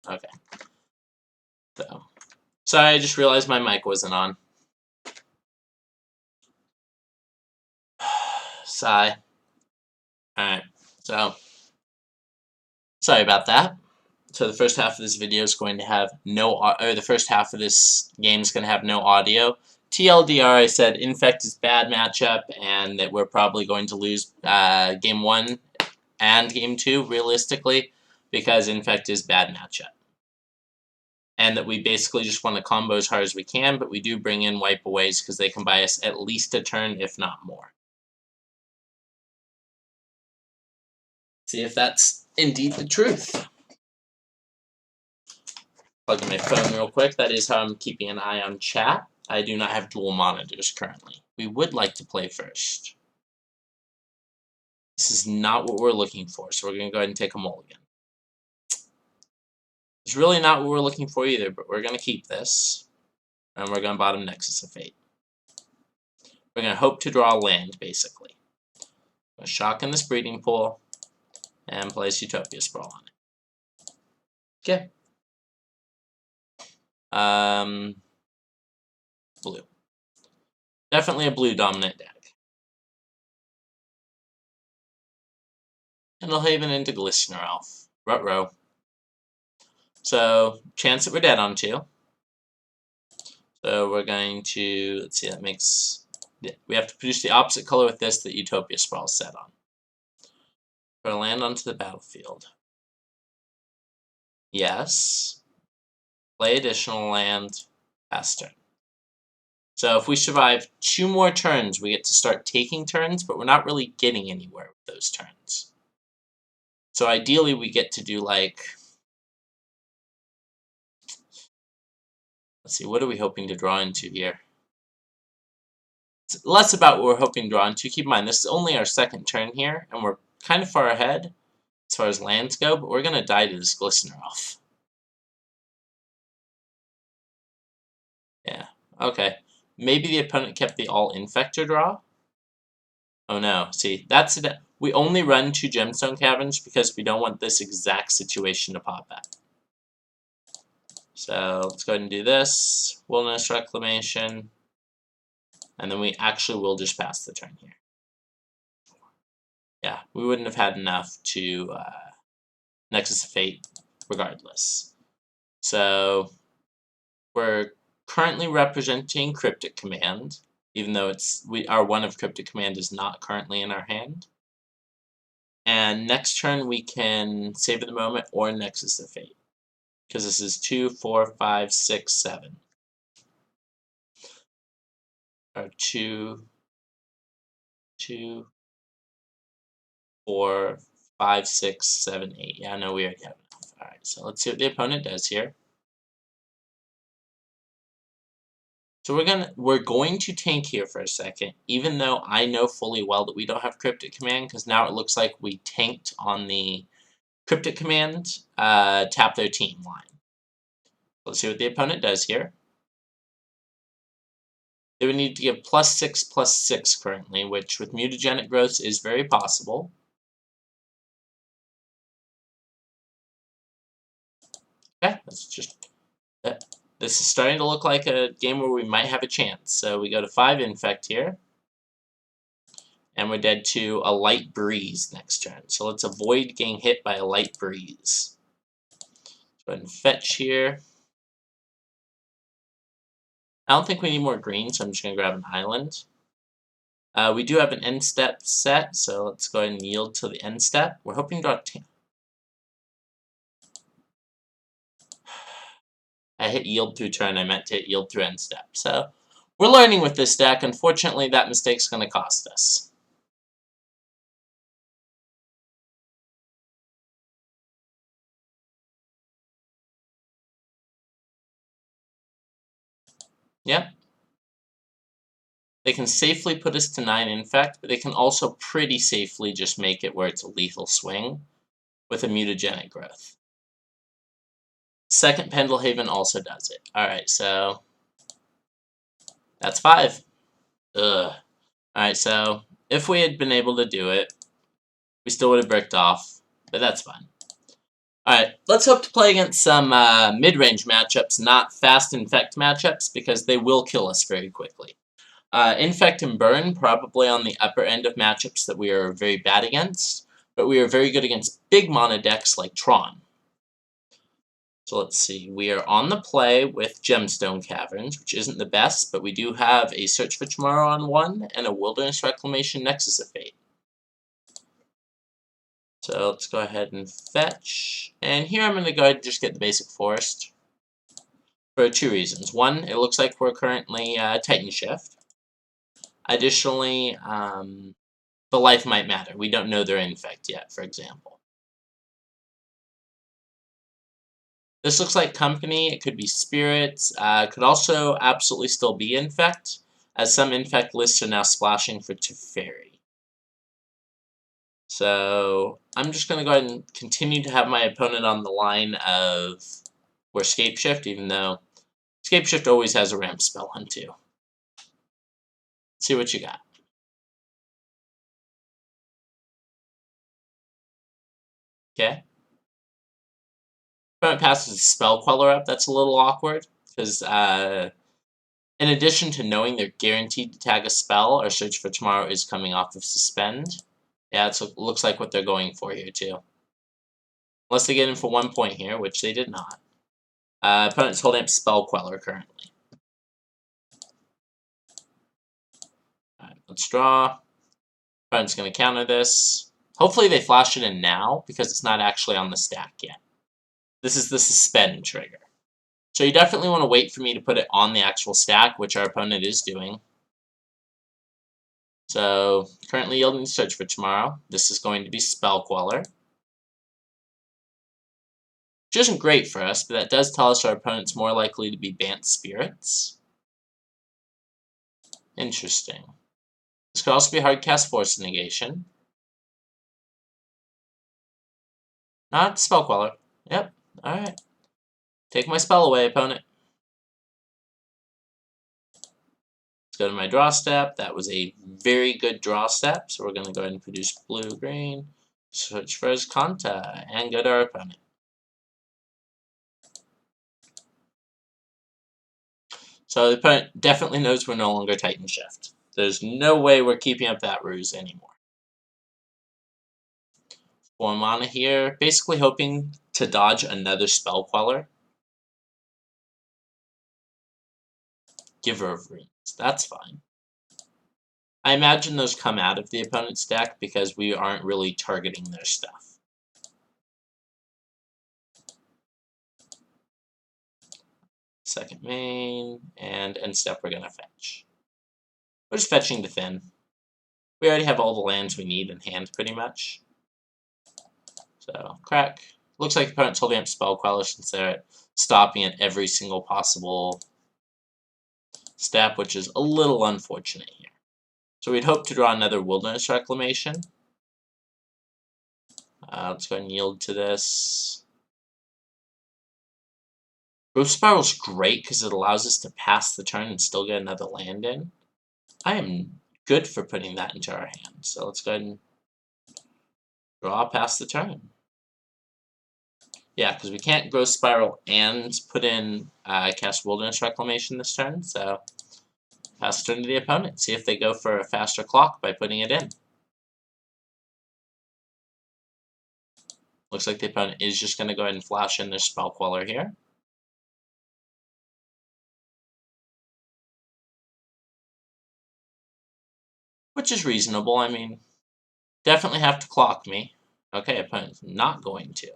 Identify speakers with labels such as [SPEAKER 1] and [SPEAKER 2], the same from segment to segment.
[SPEAKER 1] Okay. So, sorry, I just realized my mic wasn't on. Sigh. Alright, so, sorry about that. So the first half of this video is going to have the first half of this game is going to have no audio. TLDR, I said Infect is bad matchup, and that we're probably going to lose Game 1 and Game 2, realistically, because Infect is bad matchup. And that we basically just want to combo as hard as we can, but we do bring in wipe-aways because they can buy us at least a turn, if not more. See if that's indeed the truth. Plug in my phone real quick. That is how I'm keeping an eye on chat. I do not have dual monitors currently. We would like to play first. This is not what we're looking for, so we're going to go ahead and take a mulligan. It's really not what we're looking for either, but we're going to keep this. And we're going to bottom Nexus of Fate. We're going to hope to draw land, basically. We're going to shock in this breeding pool and place Utopia Sprawl on it. Okay. Blue. Definitely a blue dominant deck. Pendlehaven into Glistener Elf. Ruh-roh. So, chance that we're dead on 2. So we're going to, let's see, that makes, we have to produce the opposite color with this that Utopia Sprawl is set on. Put a land onto the battlefield. Yes. Play additional land. Pass turn. So if we survive 2 more turns, we get to start taking turns, but we're not really getting anywhere with those turns. So ideally we get to do like, let's see, what are we hoping to draw into here? It's less about what we're hoping to draw into. Keep in mind, this is only our 2nd turn here, and we're kind of far ahead as far as lands go, but we're going to die to this Glistener Elf. Yeah, okay. Maybe the opponent kept the all-infector draw? Oh no, see, that's it. We only run 2 Gemstone Caverns because we don't want this exact situation to pop up. So let's go ahead and do this. Wilderness Reclamation. And then we actually will just pass the turn here. Yeah, we wouldn't have had enough to Nexus of Fate regardless. So we're currently representing Cryptic Command, even though our 1 of Cryptic Command is not currently in our hand. And next turn we can Savor the Moment or Nexus of Fate. Because this is 2, 4, 5, 6, 7. Or 2, 2, 4, 5, 6, 7, 8. Yeah, no, we already have enough. Alright, so let's see what the opponent does here. So we're going to tank here for a second, even though I know fully well that we don't have Cryptic Command, because now it looks like we tanked on the Cryptic Command, tap their team line. Let's see what the opponent does here. They would need to give +6/+6 currently, which with mutagenic growths is very possible. Okay, that's just that. This is starting to look like a game where we might have a chance. So we go to 5 Infect here. And we're dead to a Light Breeze next turn. So let's avoid getting hit by a Light Breeze. Let's go ahead and fetch here. I don't think we need more green, so I'm just going to grab an island. We do have an end step set, so let's go ahead and yield to the end step. We're hoping to draw I hit yield through turn, I meant to hit yield through end step. So we're learning with this deck. Unfortunately, that mistake's going to cost us. Yep. They can safely put us to 9 Infect, but they can also pretty safely just make it where it's a lethal swing with a mutagenic growth. Second Pendlehaven also does it. Alright, so that's 5. Ugh. Alright, so if we had been able to do it, we still would have bricked off, but that's fine. Alright, let's hope to play against some mid-range matchups, not fast infect matchups, because they will kill us very quickly. Infect and Burn, probably on the upper end of matchups that we are very bad against, but we are very good against big mono decks like Tron. So let's see, we are on the play with Gemstone Caverns, which isn't the best, but we do have a Search for Tomorrow on one, and a Wilderness Reclamation Nexus of Fate. So let's go ahead and fetch, and here I'm going to go ahead and just get the basic forest. For two reasons. One, it looks like we're currently Titan Shift. Additionally, the life might matter. We don't know their infect yet, for example. This looks like company. It could be spirits. Could also absolutely still be infect, as some infect lists are now splashing for Teferi. So I'm just going to go ahead and continue to have my opponent on the line of we're Scape Shift, even though Scape Shift always has a ramp spell on too. Let's see what you got. Okay. Opponent passes a Spell Queller up. That's a little awkward, because in addition to knowing they're guaranteed to tag a spell, our Search for Tomorrow is coming off of Suspend. Yeah, it looks like what they're going for here, too. Unless they get in for 1 point here, which they did not. Opponent's holding up Spell Queller currently. Alright, let's draw. Opponent's going to counter this. Hopefully they flash it in now, because it's not actually on the stack yet. This is the Suspend trigger. So you definitely want to wait for me to put it on the actual stack, which our opponent is doing. So, currently yielding Search for Tomorrow. This is going to be Spell Queller. Which isn't great for us, but that does tell us our opponent's more likely to be Bant Spirits. Interesting. This could also be Hardcast Force Negation. Not Spell Queller. Yep, alright. Take my spell away, opponent. Let's go to my draw step. That was a very good draw step, so we're going to go ahead and produce blue-green. Search for his Kanta, and go to our opponent. So the opponent definitely knows we're no longer Titan Shift. There's no way we're keeping up that ruse anymore. 4 mana here, basically hoping to dodge another Spell Queller. Giver of Runes, that's fine. I imagine those come out of the opponent's deck because we aren't really targeting their stuff. Second main, and end step we're going to fetch. We're just fetching to thin. We already have all the lands we need in hand, pretty much. So, crack. Looks like the opponent's holding up Spell Queller since they're stopping at every single possible step, which is a little unfortunate here. So we'd hope to draw another Wilderness Reclamation. Let's go ahead and yield to this. Growth Spiral's great because it allows us to pass the turn and still get another land in. I am good for putting that into our hand. So let's go ahead and draw past the turn. Yeah, because we can't Growth Spiral and put in cast Wilderness Reclamation this turn, so pass the turn to the opponent. See if they go for a faster clock by putting it in. Looks like the opponent is just going to go ahead and flash in their Spell Queller here. Which is reasonable, I mean, definitely have to clock me. Okay, opponent's not going to.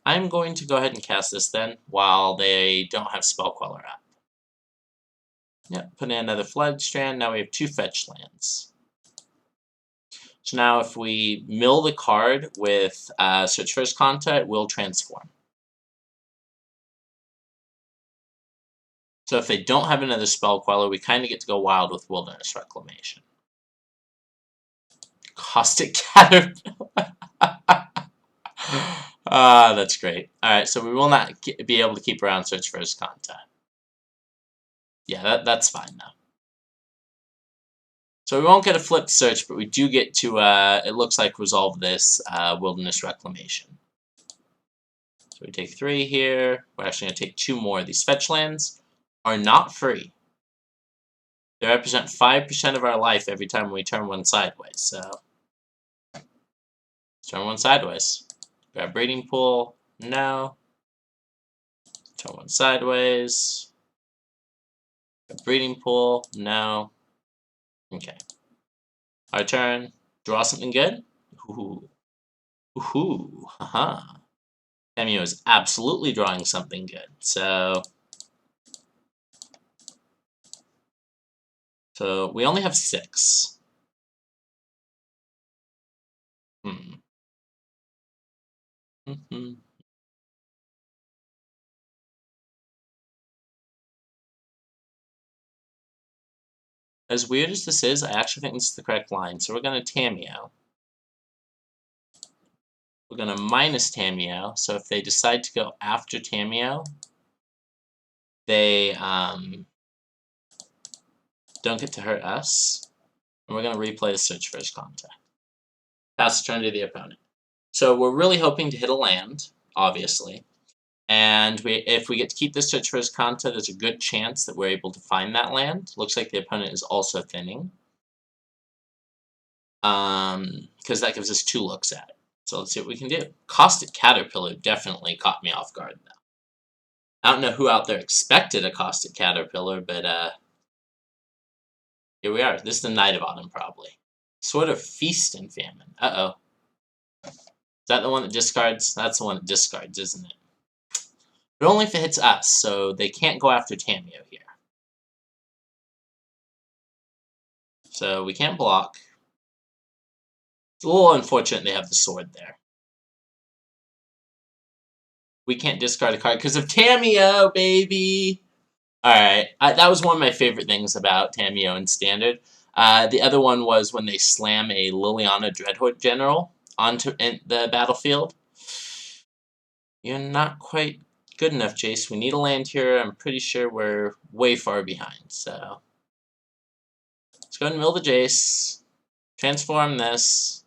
[SPEAKER 1] I'm going to go ahead and cast this then, while they don't have Spell Queller up. Yep, put in another Flood Strand, now we have 2 fetch lands. So now if we mill the card with Search for his Kanta, it will transform. So if they don't have another Spell Queller, we kind of get to go wild with Wilderness Reclamation. Caustic Caterpillar. That's great. Alright, so we will not be able to keep around Search for his Kanta. Yeah, that's fine now. So we won't get a flipped search, but we do get to, it looks like, resolve this Wilderness Reclamation. So we take 3 here. We're actually going to take 2 more. These fetch lands are not free. They represent 5% of our life every time we turn one sideways. So let's turn one sideways. Grab breeding pool. No. Turn one sideways. Grab breeding pool. No. Okay. Our turn. Draw something good. Ooh. Ooh. Haha. Cameo is absolutely drawing something good. So we only have 6. Hmm. As weird as this is, I actually think this is the correct line. So we're going to Tameo. We're going to minus Tameo. So if they decide to go after Tameo, they don't get to hurt us. And we're going to replay the Search First Contact. Pass the turn to the opponent. So we're really hoping to hit a land, obviously. And if we get to keep this Search First Contact, there's a good chance that we're able to find that land. Looks like the opponent is also thinning. Because that gives us 2 looks at it. So let's see what we can do. Caustic Caterpillar definitely caught me off guard, though. I don't know who out there expected a Caustic Caterpillar, but here we are. This is the Night of Autumn, probably. Sort of Feast and Famine. Uh-oh. Is that the one that discards? That's the one that discards, isn't it? But only if it hits us, so they can't go after Tameo here. So we can't block. It's a little unfortunate they have the sword there. We can't discard a card because of Tameo, baby! Alright, that was one of my favorite things about Tameo in Standard. The other one was when they slam a Liliana Dreadhorde General onto the battlefield. You're not quite good enough, Jace. We need a land here. I'm pretty sure we're way far behind, so let's go ahead and mill the Jace. Transform this.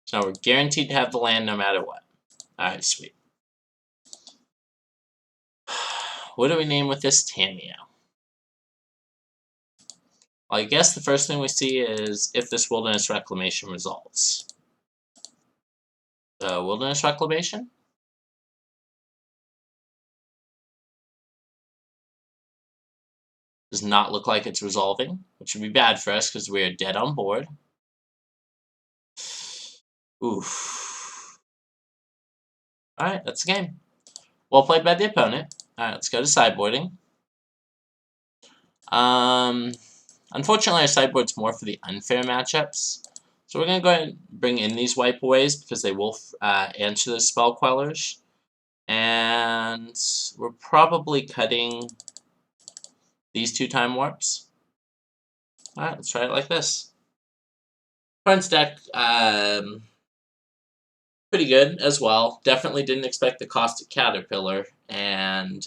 [SPEAKER 1] So now we're guaranteed to have the land no matter what. Alright, sweet. What do we name with this Tameo? Well, I guess the first thing we see is if this Wilderness Reclamation results. So, Wilderness Reclamation? Does not look like it's resolving, which would be bad for us because we are dead on board. Oof. Alright, that's the game. Well played by the opponent. Alright, let's go to sideboarding. Unfortunately, our sideboard's more for the unfair matchups. So we're going to go ahead and bring in these wipeaways because they will answer the spell quellers. And we're probably cutting these 2 time warps. Alright, let's try it like this. Opponent's deck, pretty good as well. Definitely didn't expect the Caustic Caterpillar. And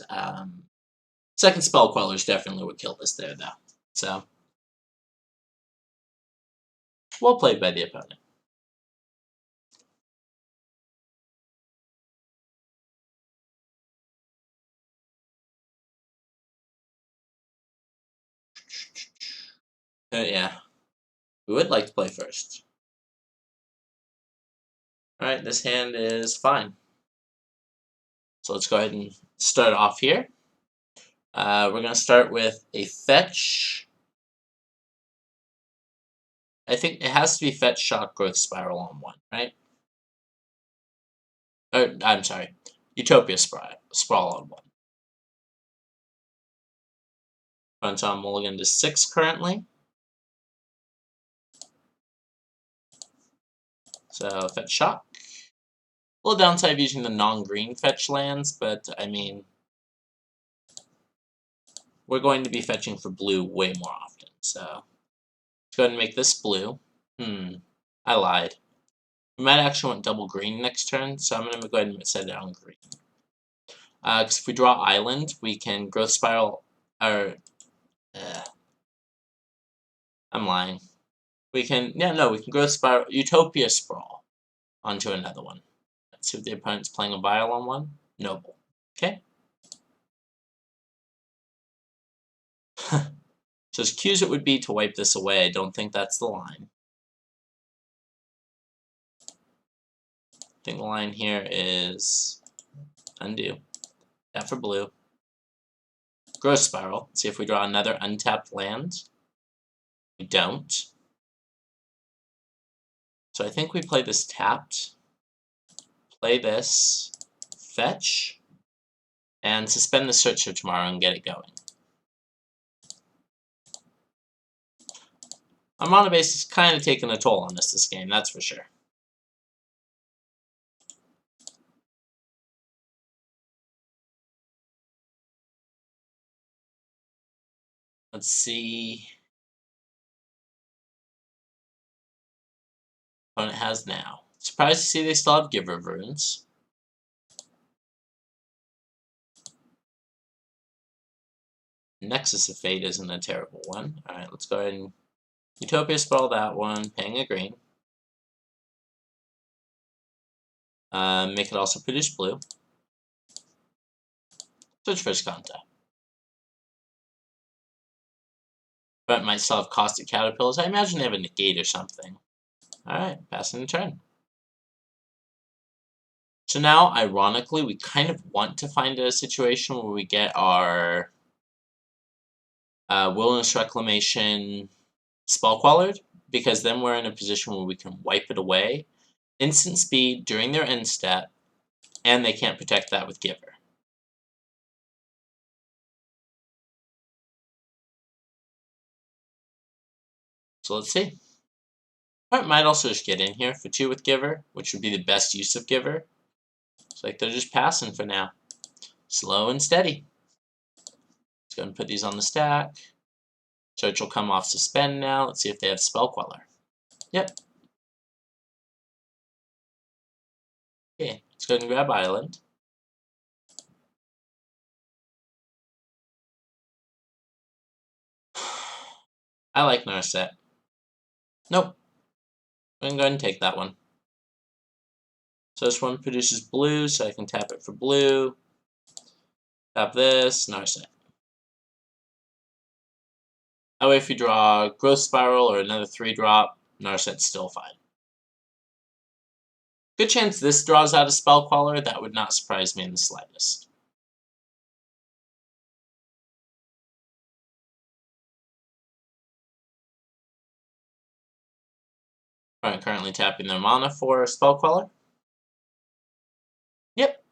[SPEAKER 1] second spell quellers definitely would kill this there, though. So, well played by the opponent. Yeah. We would like to play first. Alright, this hand is fine. So let's go ahead and start off here. We're going to start with a fetch. I think it has to be fetch, shock, growth spiral on 1, right? Or, I'm sorry. Utopia sprawl on 1. Front on mulligan to 6 currently. So fetch, shock. A little downside of using the non-green fetch lands, but I mean, we're going to be fetching for blue way more often. So let's go ahead and make this blue. I lied. We might actually want double green next turn, so I'm going to go ahead and set it on green. Because if we draw island, we can growth spiral, or, I'm lying. We can growth spiral, Utopia sprawl onto another one. Let's see if the opponent's playing a vial on 1. Noble. Okay. So as cute as it would be to wipe this away, I don't think that's the line. I think the line here is undo. That for blue. Growth Spiral. See if we draw another untapped land. We don't. So I think we play this tapped. Play this. Fetch. And suspend the search for tomorrow and get it going. Our mana base is kind of taking a toll on us this game, that's for sure. Let's see. Opponent has now. Surprised to see they still have Giver runes. Nexus of Fate isn't a terrible one. Alright, let's go ahead and Utopia Spell that one, paying a green. Make it also produce blue. Switch first contact. But might still have Caustic Caterpillars. I imagine they have a negate or something. Alright, passing the turn. So now, ironically, we kind of want to find a situation where we get our Wilderness Reclamation spell quellered, because then we're in a position where we can wipe it away, instant speed during their end step, and they can't protect that with Giver. So let's see. Opponent might also just get in here for 2 with Giver, which would be the best use of Giver. It's like they're just passing for now. Slow and steady. Let's go and put these on the stack. Search will come off Suspend now. Let's see if they have Spell Queller. Yep. Okay, let's go ahead and grab Island. I like Narset. Nope. I'm going to go ahead and take that one. So this one produces blue, so I can tap it for blue. Tap this, Narset. That way if you draw Growth Spiral or another 3-drop, Narset's still fine. Good chance this draws out a Spell Queller. That would not surprise me in the slightest. Alright, currently tapping their mana for Spell Queller. Yep.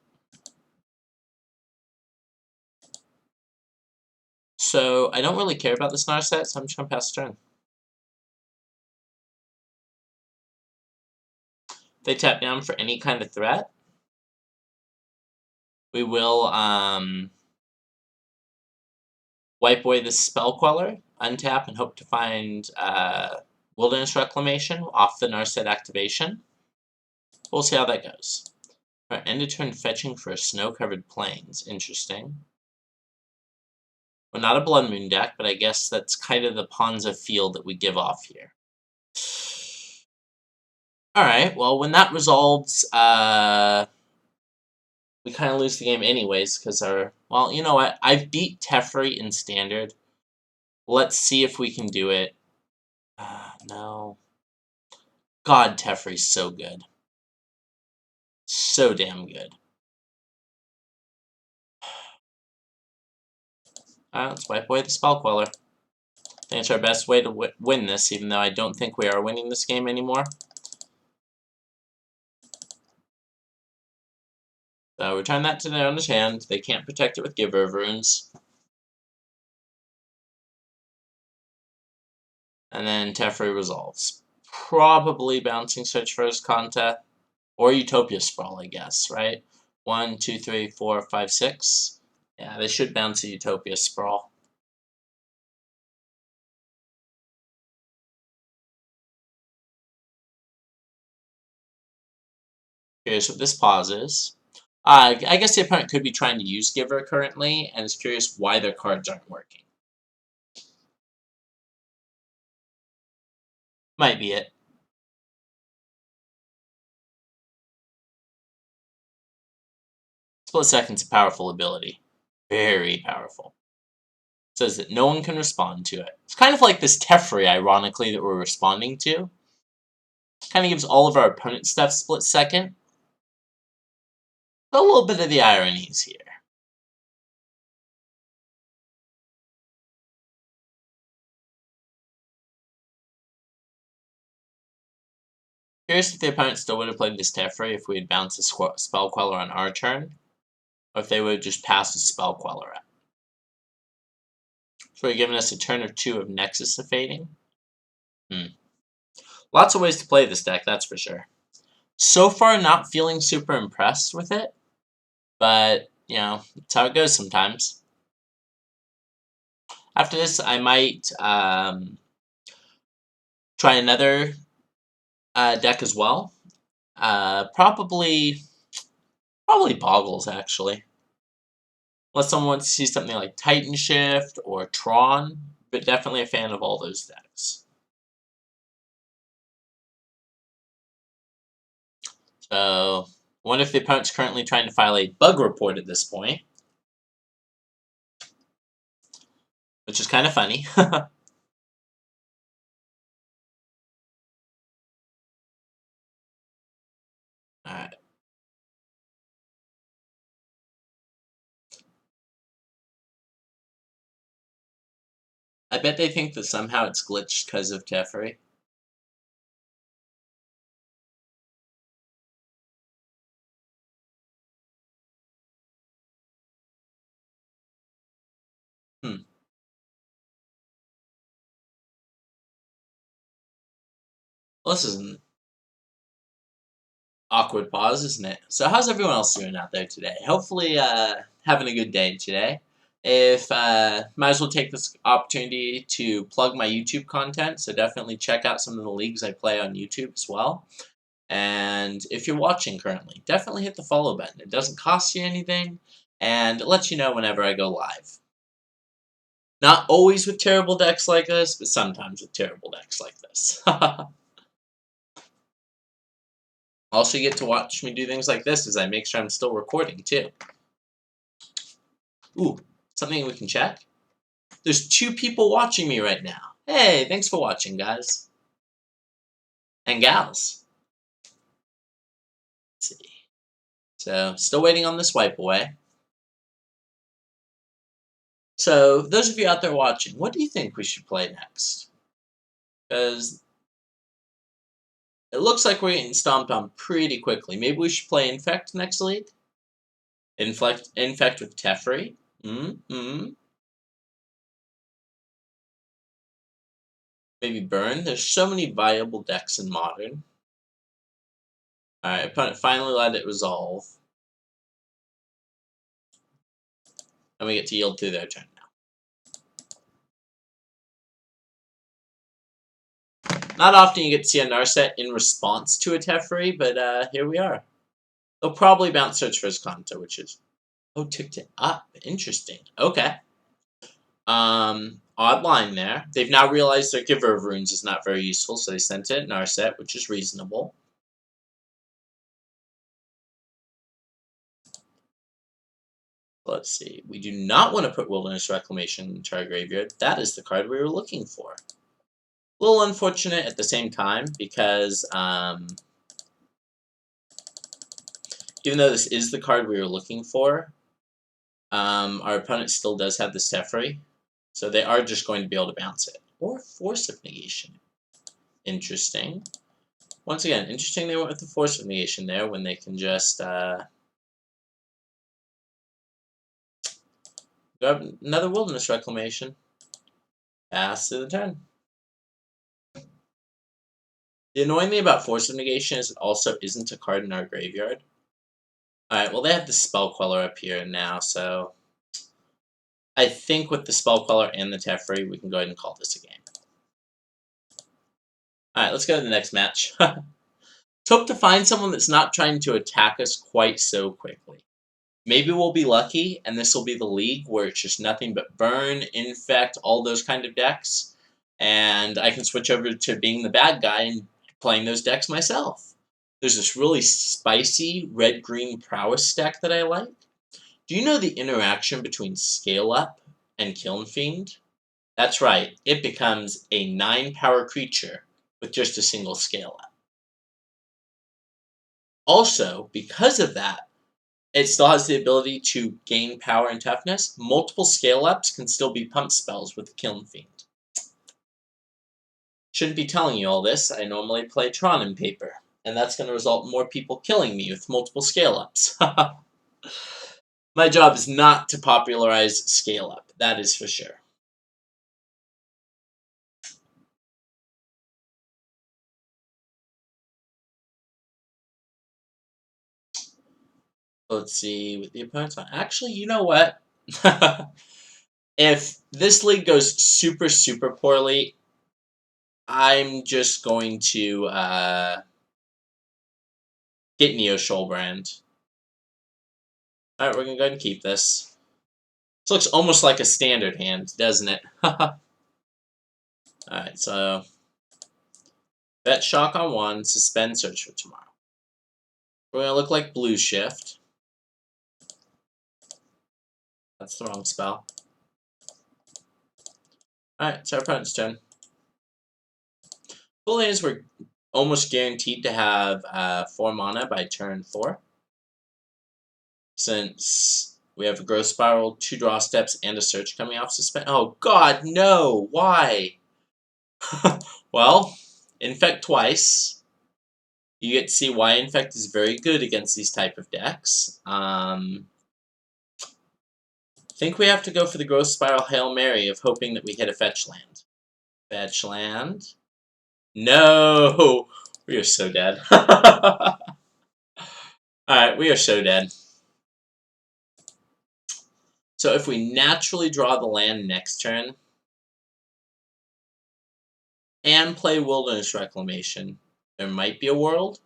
[SPEAKER 1] So I don't really care about this Narset, so I'm just going to pass the turn. If they tap down for any kind of threat, we will wipe away this Spell Queller, untap, and hope to find Wilderness Reclamation off the Narset activation. We'll see how that goes. Alright, end of turn fetching for Snow-Covered Plains. Interesting. Well, not a Blood Moon deck, but I guess that's kind of the Ponza feel that we give off here. Alright, well, when that resolves, we kind of lose the game anyways, because our... Well, you know what? I've beat Teferi in Standard. Let's see if we can do it. No. God, Teferi's so good. So damn good. Alright, let's wipe away the Spell Queller. I think it's our best way to win this, even though I don't think we are winning this game anymore. So return that to their owner's hand. They can't protect it with Giver of Runes. And then Teferi resolves. Probably bouncing Search First Conta. Or Utopia Sprawl, I guess, right? 1, 2, 3, 4, 5, 6. Yeah, they should bounce a Utopia Sprawl. Curious what this pause is. I guess the opponent could be trying to use Giver currently, and is curious why their cards aren't working. Might be it. Split Second's a powerful ability. Very powerful. It says that no one can respond to it. It's kind of like this Teferi, ironically, that we're responding to. Kind of gives all of our opponent stuff Split Second. A little bit of the ironies here. Curious if the opponent still would have played this Teferi if we had bounced a Spell Queller on our turn, or if they would have just passed a Spell Queller out. So they're giving us a turn or two of Nexus of Fading. Lots of ways to play this deck, that's for sure. So far, not feeling super impressed with it, but, you know, that's how it goes sometimes. After this, I might try another deck as well. Probably Boggles, actually. Unless someone wants to see something like Titan Shift or Tron, but definitely a fan of all those decks. So, I wonder if the opponent's currently trying to file a bug report at this point. Which is kind of funny. Alright. I bet they think that somehow it's glitched because of Teferi. Well, this is an awkward pause, isn't it? So how's everyone else doing out there today? Hopefully having a good day today. If might as well take this opportunity to plug my YouTube content, so definitely check out some of the leagues I play on YouTube as well. And if you're watching currently, definitely hit the follow button. It doesn't cost you anything, and it lets you know whenever I go live. Not always with terrible decks like this, but sometimes with terrible decks like this. Also, you get to watch me do things like this as I make sure I'm still recording, too. Ooh, something we can check? There's 2 people watching me right now. Hey, thanks for watching, guys. And gals. Let's see. So, still waiting on this wipe away. So, those of you out there watching, what do you think we should play next? Because it looks like we're getting stomped on pretty quickly. Maybe we should play Infect next league? Infect with Teferi? Maybe Burn? There's so many viable decks in Modern. Alright, opponent finally let it resolve. And we get to yield through their turn now. Not often you get to see a Narset in response to a Teferi, but here we are. They'll probably bounce Search for his Kanto, which is... Oh, ticked it up. Interesting. Okay. Odd line there. They've now realized their Giver of Runes is not very useful, so they sent it Narset, which is reasonable. Let's see. We do not want to put Wilderness Reclamation into our graveyard. That is the card we were looking for. A little unfortunate at the same time, because even though this is the card we were looking for, our opponent still does have the Teferi, so they are just going to be able to bounce it. Or Force of Negation. Interesting. Once again, interesting they went with the Force of Negation there when they can just grab another Wilderness Reclamation. Pass to the turn. The annoying thing about Force of Negation is it also isn't a card in our graveyard. Alright, well they have the Spell Queller up here now, so I think with the Spell Queller and the Teferi, we can go ahead and call this a game. Alright, let's go to the next match. Hope to find someone that's not trying to attack us quite so quickly. Maybe we'll be lucky, and this will be the league where it's just nothing but Burn, Infect, all those kind of decks, and I can switch over to being the bad guy and playing those decks myself. There's this really spicy red-green prowess deck that I like. Do you know the interaction between Scale Up and Kiln Fiend? That's right, it becomes a 9-power creature with just a single Scale Up. Also, because of that, it still has the ability to gain power and toughness. Multiple Scale-Ups can still be pump spells with the Kiln Fiend. Shouldn't be telling you all this, I normally play Tron in paper, and that's going to result in more people killing me with multiple Scale-Ups. My job is not to popularize Scale-Up, that is for sure. Let's see what the opponent's on. Actually, you know what? If this league goes super, super poorly, I'm just going to get Neo Shoalbrand. Alright, we're going to go ahead and keep this. This looks almost like a standard hand, doesn't it? Alright, so bet Shock on 1, suspend Search for Tomorrow. We're going to look like Blue Shift. That's the wrong spell. Alright, it's our opponent's turn. Cool is we're almost guaranteed to have 4 mana by turn 4. Since we have a Growth Spiral, 2 Draw Steps, and a Search coming off suspend. Oh god, no! Why? Well, Infect twice. You get to see why Infect is very good against these type of decks. I think we have to go for the Growth Spiral Hail Mary of hoping that we hit a fetch land. Fetch land. No! We are so dead. Alright, we are so dead. So if we naturally draw the land next turn, and play Wilderness Reclamation, there might be a world.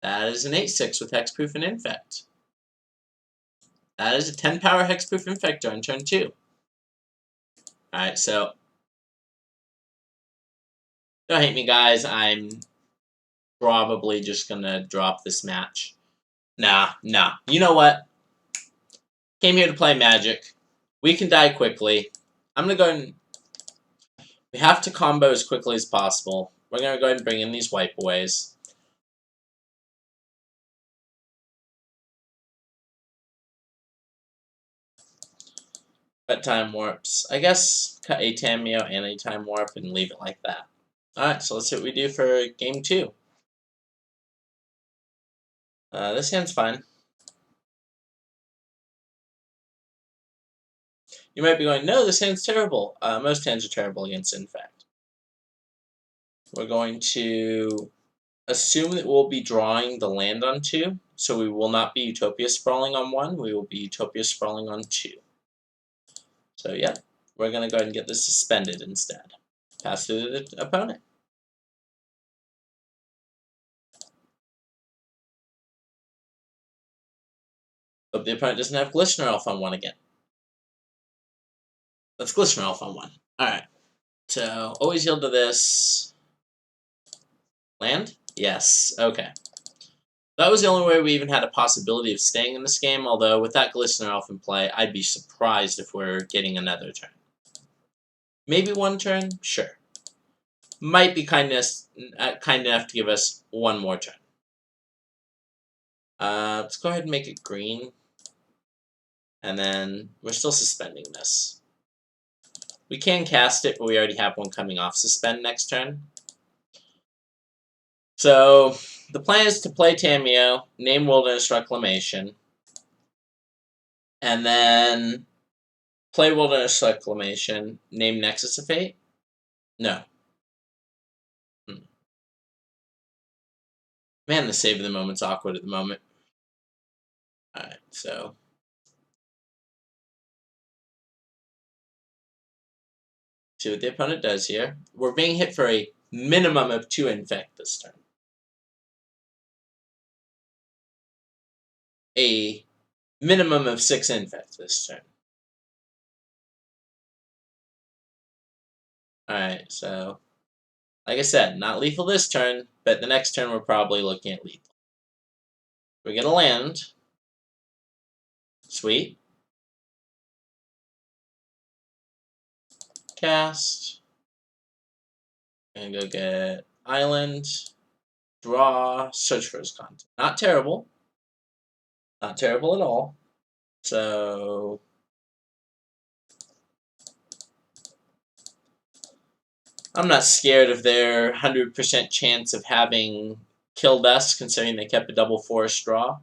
[SPEAKER 1] That is an 8/6 with Hexproof and Infect. That is a 10-power Hexproof Infect on turn 2. Alright, so don't hate me, guys. I'm probably just gonna drop this match. Nah. You know what? Came here to play Magic. We can die quickly. I'm gonna go and... We have to combo as quickly as possible. We're gonna go ahead and bring in these Wipeaways. Cut Time Warps. I guess cut a Tameo and a Time Warp and leave it like that. Alright, so let's see what we do for game 2. This hand's fine. You might be going, no, this hand's terrible. Most hands are terrible against Infect. We're going to assume that we'll be drawing the land on 2, so we will not be Utopia Sprawling on 1, we will be Utopia Sprawling on 2. So yeah, we're going to go ahead and get this suspended instead. Pass through the opponent. Hope the opponent doesn't have Glistener Elf on 1 again. Let's Glistener Elf on 1. Alright, so always yield to this. Land? Yes, okay. That was the only way we even had a possibility of staying in this game, although with that Glistener Elf in play, I'd be surprised if we're getting another turn. Maybe 1 turn? Sure. Might be kind enough to give us 1 more turn. Let's go ahead and make it green. And then we're still suspending this. We can cast it, but we already have 1 coming off suspend next turn. So, the plan is to play Tameo, name Wilderness Reclamation, and then play Wilderness Reclamation, name Nexus of Fate? No. Man, the save of the moment's awkward at the moment. Alright, so... see what the opponent does here. We're being hit for a minimum of 2 Infect this turn. A minimum of 6 Infect this turn. Alright, so... like I said, not lethal this turn, but the next turn we're probably looking at lethal. We get a land. Sweet. Cast. And go get island. Draw. Search for his content. Not terrible. Not terrible at all. So I'm not scared of their 100% chance of having killed us, considering they kept a double forest draw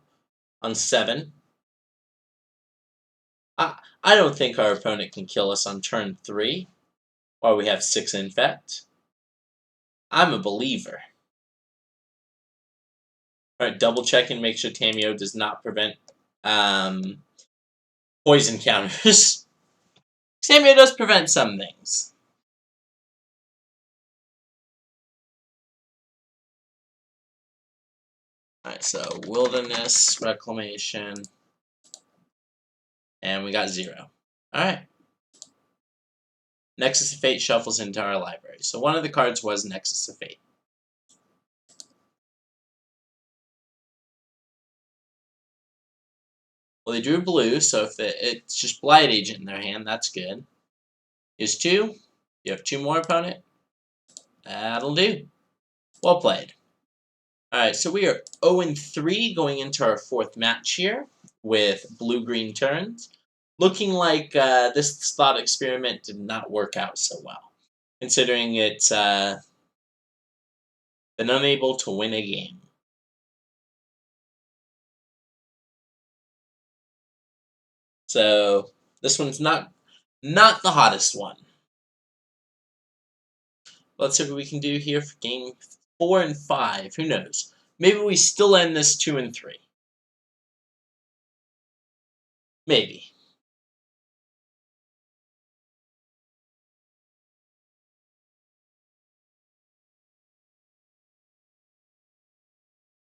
[SPEAKER 1] on 7. I don't think our opponent can kill us on turn 3, while we have 6 infect. I'm a believer. Alright, double checking, make sure Tameo does not prevent poison counters. Tameo does prevent some things. Alright, so Wilderness, Reclamation, and we got 0. Alright. Nexus of Fate shuffles into our library. So one of the cards was Nexus of Fate. Well, they drew blue, so if it's just Blight Agent in their hand, that's good. Here's 2. You have 2 more, opponent. That'll do. Well played. Alright, so we are 0-3 going into our 4th match here with blue-green turns. Looking like this thought experiment did not work out so well, considering it's been unable to win a game. So this one's not the hottest one. Let's see what we can do here for game 4 and 5. Who knows? Maybe we still end this 2-3. Maybe.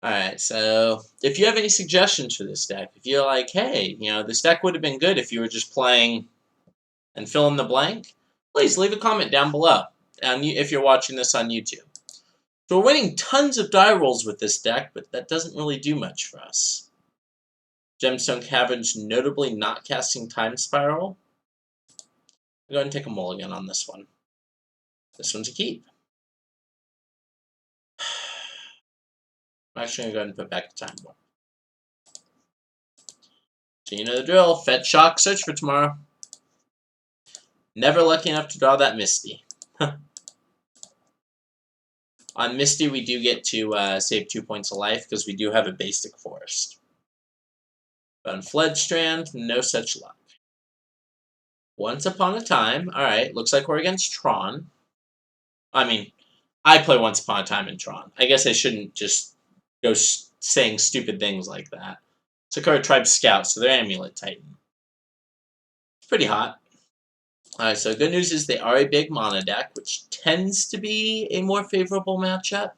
[SPEAKER 1] Alright, so if you have any suggestions for this deck, if you're like, hey, you know, this deck would have been good if you were just playing and fill in the blank, please leave a comment down below if you're watching this on YouTube. So we're winning tons of die rolls with this deck, but that doesn't really do much for us. Gemstone Caverns notably not casting Time Spiral. I'll go ahead and take a mulligan on this one. This one's a keep. I'm actually going to go ahead and put back the Time Warp. So you know the drill. Fetch, Shock, search for tomorrow. Never lucky enough to draw that Misty. On Misty, we do get to save 2 points of life because we do have a basic forest. But on Fledstrand, no such luck. Once Upon a Time. Alright, looks like we're against Tron. I mean, I play Once Upon a Time in Tron. I guess I shouldn't just go saying stupid things like that. Sakura Tribe Scout, so they're Amulet Titan. It's pretty hot. Alright, so good news is they are a big mana deck, which tends to be a more favorable matchup.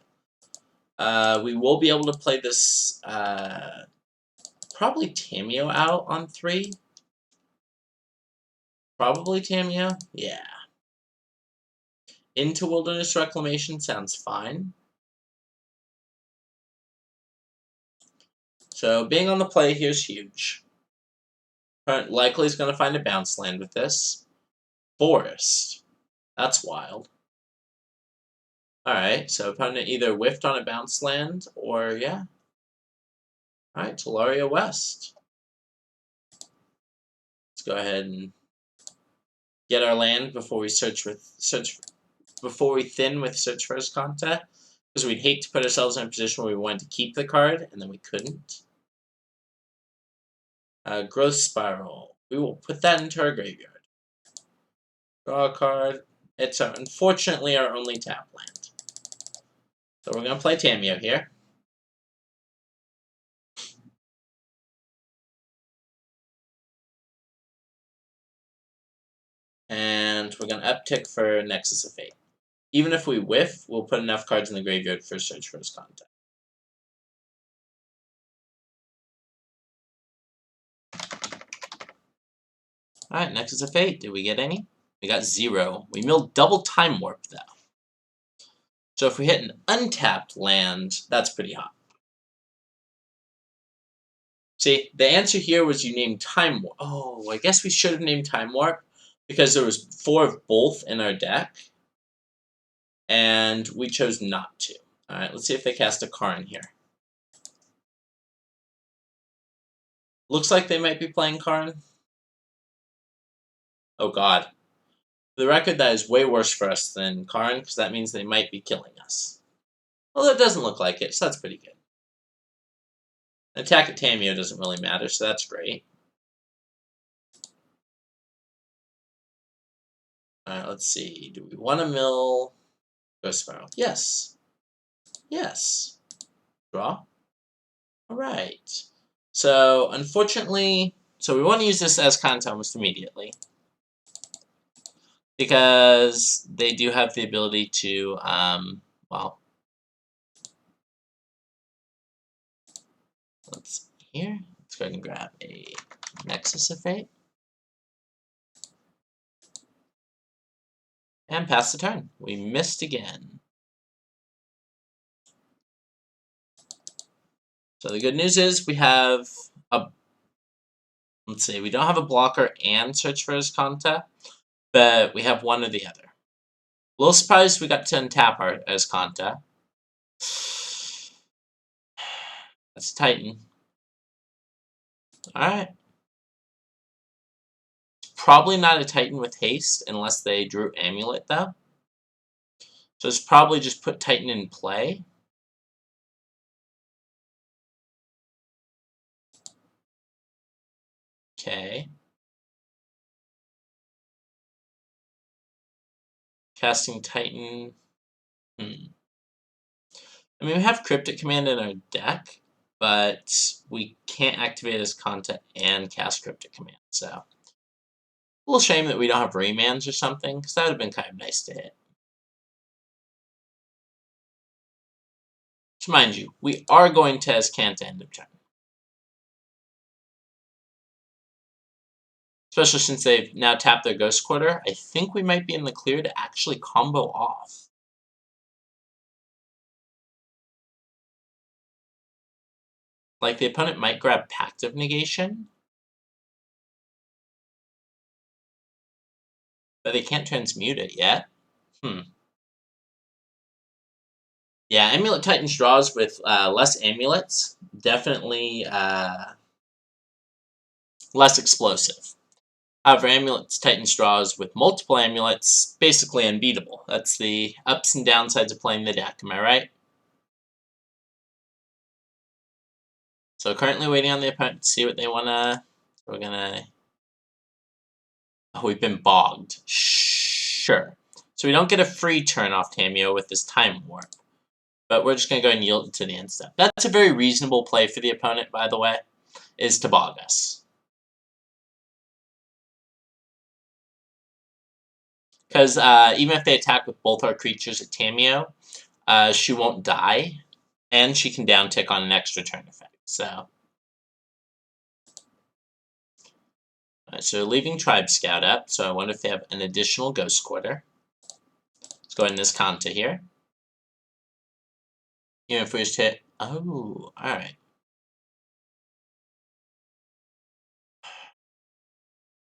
[SPEAKER 1] We will be able to play this, probably Tameo out on 3. Probably Tameo, yeah. Into Wilderness Reclamation sounds fine. So being on the play here is huge. Opponent likely is going to find a bounce land with this. Forest. That's wild. Alright, so opponent either whiffed on a bounce land, or yeah. Alright, Talaria West. Let's go ahead and get our land before we before we thin with Search for His Contact. Because we'd hate to put ourselves in a position where we wanted to keep the card, and then we couldn't. Growth Spiral. We will put that into our graveyard. Draw a card. It's unfortunately our only tap land. So we're going to play Tameo here. And we're going to uptick for Nexus of Fate. Even if we whiff, we'll put enough cards in the graveyard for Search for His Contact. Alright, Nexus of Fate. Did we get any? We got 0. We milled double Time Warp, though. So if we hit an untapped land, that's pretty hot. See, the answer here was you named Time Warp. Oh, I guess we should have named Time Warp because there was 4 of both in our deck, and we chose not to. Alright, let's see if they cast a Karn here. Looks like they might be playing Karn. Oh god. For the record, that is way worse for us than Karn, because that means they might be killing us. Well, it doesn't look like it, so that's pretty good. Attack at Tameo doesn't really matter, so that's great. Alright, let's see. Do we want to mill Ghost Spiral? Yes. Yes. Draw. Alright. So, unfortunately, so we want to use this as content almost immediately. Because they do have the ability to, well, let's see here. Let's go ahead and grab a Nexus of Fate. And pass the turn. We missed again. So the good news is we have a, let's see, we don't have a blocker and search for Azcanta, but we have one or the other. A little surprised we got to untap our Azcanta. That's a Titan. Alright. Probably not a Titan with haste unless they drew Amulet, though. So it's probably just put Titan in play. Okay. Casting Titan. I mean, we have Cryptic Command in our deck, but we can't activate Azcanta and cast Cryptic Command, so. A little shame that we don't have Remands or something, because that would have been kind of nice to hit. So mind you, we are going to Azcanta end of turn. Especially since they've now tapped their Ghost Quarter, I think we might be in the clear to actually combo off. Like, the opponent might grab Pact of Negation, but they can't transmute it yet. Yeah, Amulet Titans draws with less amulets, definitely less explosive. However, Amulet Titans draws with multiple amulets, basically unbeatable. That's the ups and downsides of playing the deck, am I right? So currently waiting on the opponent to see what they wanna. We're gonna. Oh, we've been bogged. Sure. So we don't get a free turn off Tameo with this Time Warp. But we're just gonna go ahead and yield it to the end step. That's a very reasonable play for the opponent, by the way, is to bog us. Because even if they attack with both our creatures at Tameo, she won't die, and she can downtick on an extra turn effect. So, so leaving Tribe Scout up. So I wonder if they have an additional Ghost Quarter. Let's go ahead and Azcanta here. Even if we just hit, oh, all right.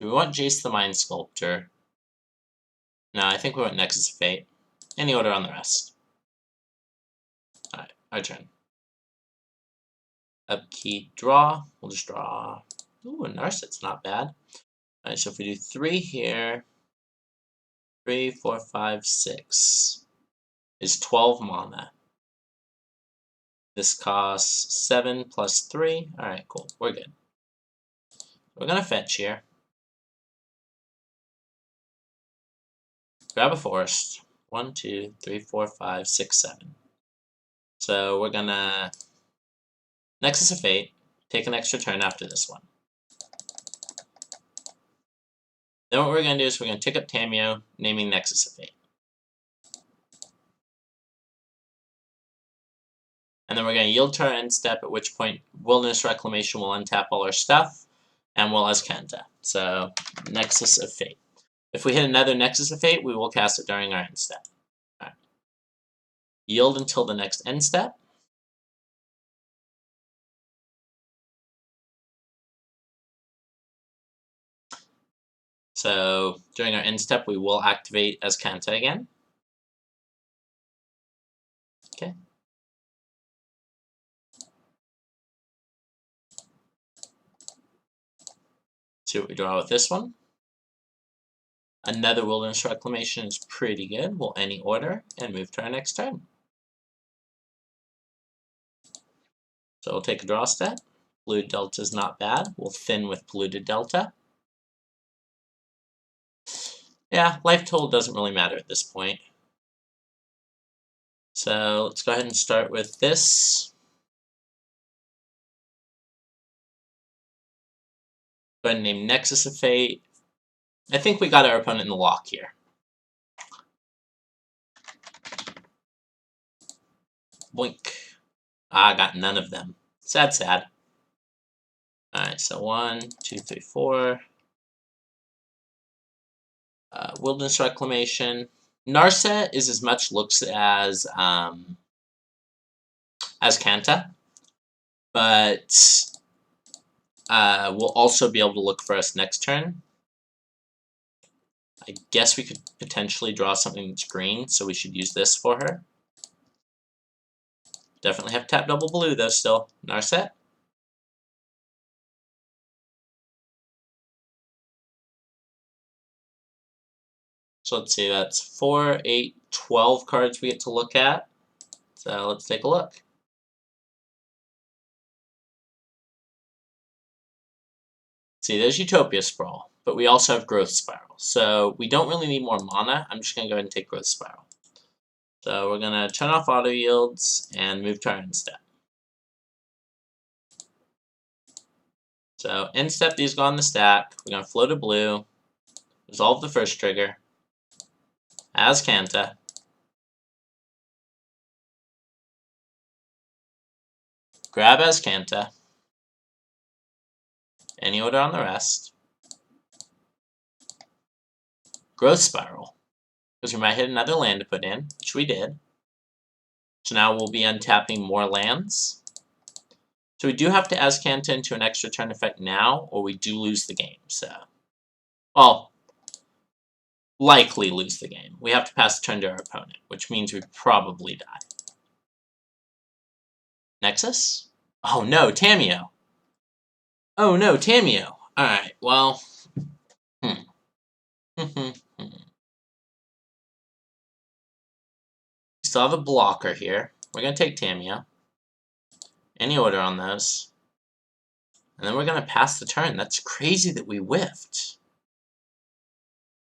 [SPEAKER 1] Do we want Jace the Mind Sculptor? No, I think we want Nexus of Fate. Any order on the rest. Alright, our turn. Upkeep, draw. We'll just draw. Ooh, a Narset's not bad. Alright, so if we do 3 here, 3, 4, 5, 6 is 12 mana. This costs 7 plus 3. Alright, cool. We're good. We're gonna fetch here. Grab a forest. 1, 2, 3, 4, 5, 6, 7. So we're gonna Nexus of Fate, take an extra turn after this one. Then what we're going to do is we're going to tick up Tameo, naming Nexus of Fate. And then we're going to yield to our end step, at which point Wilderness Reclamation will untap all our stuff, and we'll Azcanta. So, Nexus of Fate. If we hit another Nexus of Fate, we will cast it during our end step. All right. Yield until the next end step. So during our end step, we will activate Azcanta again. Okay. See what we draw with this one. Another Wilderness Reclamation is pretty good. We'll any order and move to our next turn. So we'll take a draw step. Polluted Delta is not bad. We'll thin with Polluted Delta. Yeah, life total doesn't really matter at this point. So let's go ahead and start with this. Go ahead and name Nexus of Fate. I think we got our opponent in the lock here. Boink. Ah, I got none of them. Sad, sad. Alright, so 1, 2, 3, 4. Wilderness Reclamation. Narset is as much looks as Kanta, but we'll also be able to look for us next turn. I guess we could potentially draw something that's green, so we should use this for her. Definitely have to tap double blue though still. Narset. So let's see, that's 4, 8, 12 cards we get to look at. So let's take a look. See, there's Utopia Sprawl, but we also have Growth Spiral. So we don't really need more mana. I'm just going to go ahead and take Growth Spiral. So we're going to turn off auto yields and move to our end step. So end step, these go on the stack. We're going to float a blue, resolve the first trigger, Azcanta, grab Azcanta, any order on the rest, Growth Spiral, because we might hit another land to put in, which we did. So now we'll be untapping more lands. So we do have to Azcanta into an extra turn effect now, or we do lose the game. So, well, likely lose the game. We have to pass the turn to our opponent, which means we probably die. Nexus? Oh no, Tamiyo. Oh no, Tamiyo. Alright, well. We still have a blocker here. We're going to take Tamiyo. Any order on those. And then we're going to pass the turn. That's crazy that we whiffed.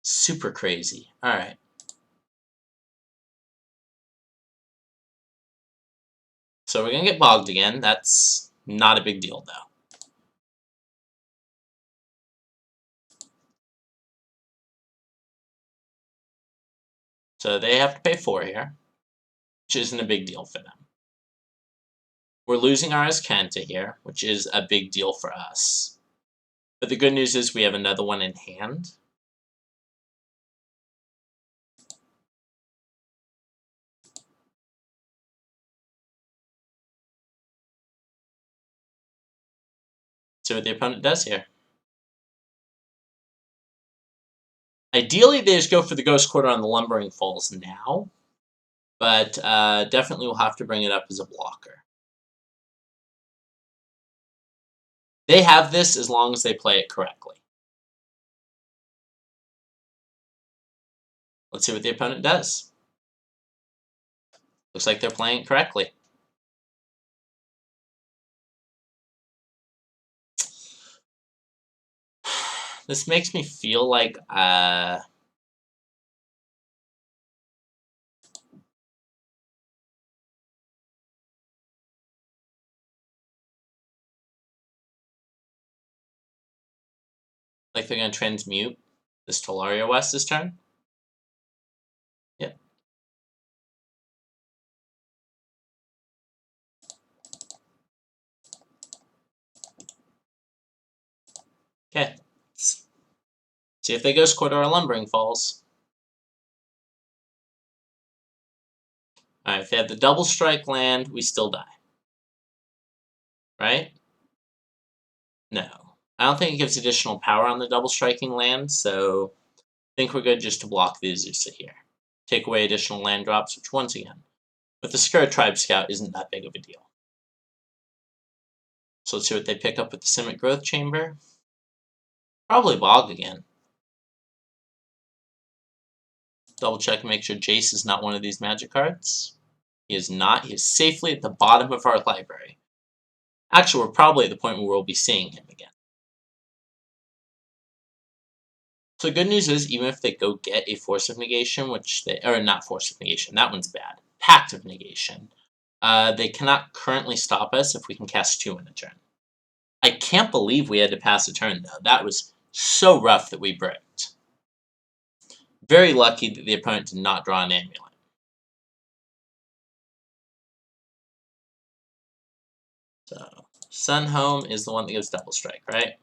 [SPEAKER 1] Super crazy. Alright. So we're going to get bogged again. That's not a big deal, though. So they have to pay 4 here, which isn't a big deal for them. We're losing our Azcanta here, which is a big deal for us. But the good news is we have another one in hand. See what the opponent does here. Ideally, they just go for the Ghost Quarter on the Lumbering Falls now, but definitely we'll have to bring it up as a blocker. They have this as long as they play it correctly. Let's see what the opponent does. Looks like they're playing it correctly. This makes me feel like they're going to transmute this Talaria West this turn. Yep. Okay. Let's see if they Ghost Quarter or Lumbering Falls. Alright, if they have the double strike land, we still die. Right? No. I don't think it gives additional power on the double striking land, so I think we're good just to block the Azusa here. Take away additional land drops, which once again, with the Sakura Tribe Scout isn't that big of a deal. So let's see what they pick up with the Simic Growth Chamber. Probably Bog again. Double check and make sure Jace is not one of these magic cards. He is not. He is safely at the bottom of our library. Actually, we're probably at the point where we'll be seeing him again. So the good news is, even if they go get a Force of Negation, which they... or not Force of Negation, that one's bad. Pact of Negation. They cannot currently stop us if we can cast 2 in a turn. I can't believe we had to pass a turn, though. That was so rough that we bricked. Very lucky that the opponent did not draw an Amulet. So, Sunhome is the one that gives Double Strike, right?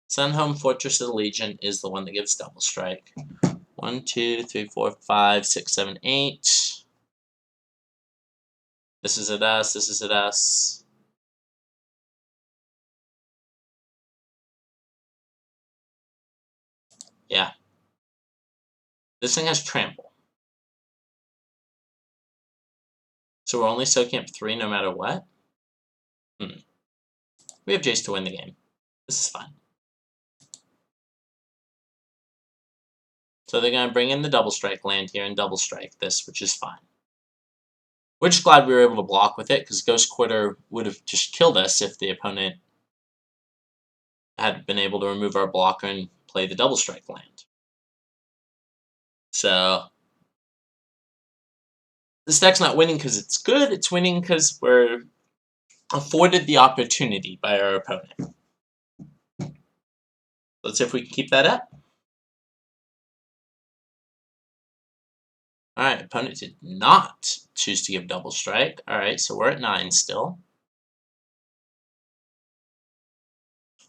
[SPEAKER 1] Sunhome Fortress of the Legion is the one that gives Double Strike. 1, 2, 3, 4, 5, 6, 7, 8. This is at us, this is at us. Yeah. This thing has Trample. So we're only soaking up 3 no matter what? We have Jace to win the game. This is fine. So they're going to bring in the Double Strike land here and Double Strike this, which is fine. We're just glad we were able to block with it, because Ghost Quarter would have just killed us if the opponent had been able to remove our blocker and play the Double Strike land. So this deck's not winning because it's good, it's winning because we're afforded the opportunity by our opponent. Let's see if we can keep that up. Alright, opponent did not choose to give Double Strike. Alright, so we're at 9 still.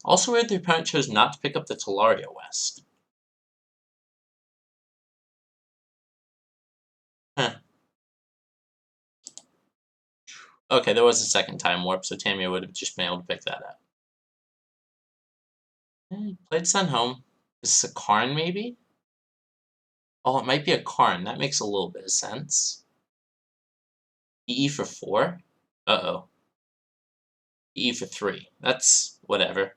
[SPEAKER 1] Also weird the opponent chose not to pick up the Talaria West. Huh. Okay, there was a second time warp, so Tamia would have just been able to pick that up. Played Sunhome. Is this a Karn, maybe? Oh, it might be a Karn. That makes a little bit of sense. EE for 4? Uh-oh. EE for 3. That's whatever.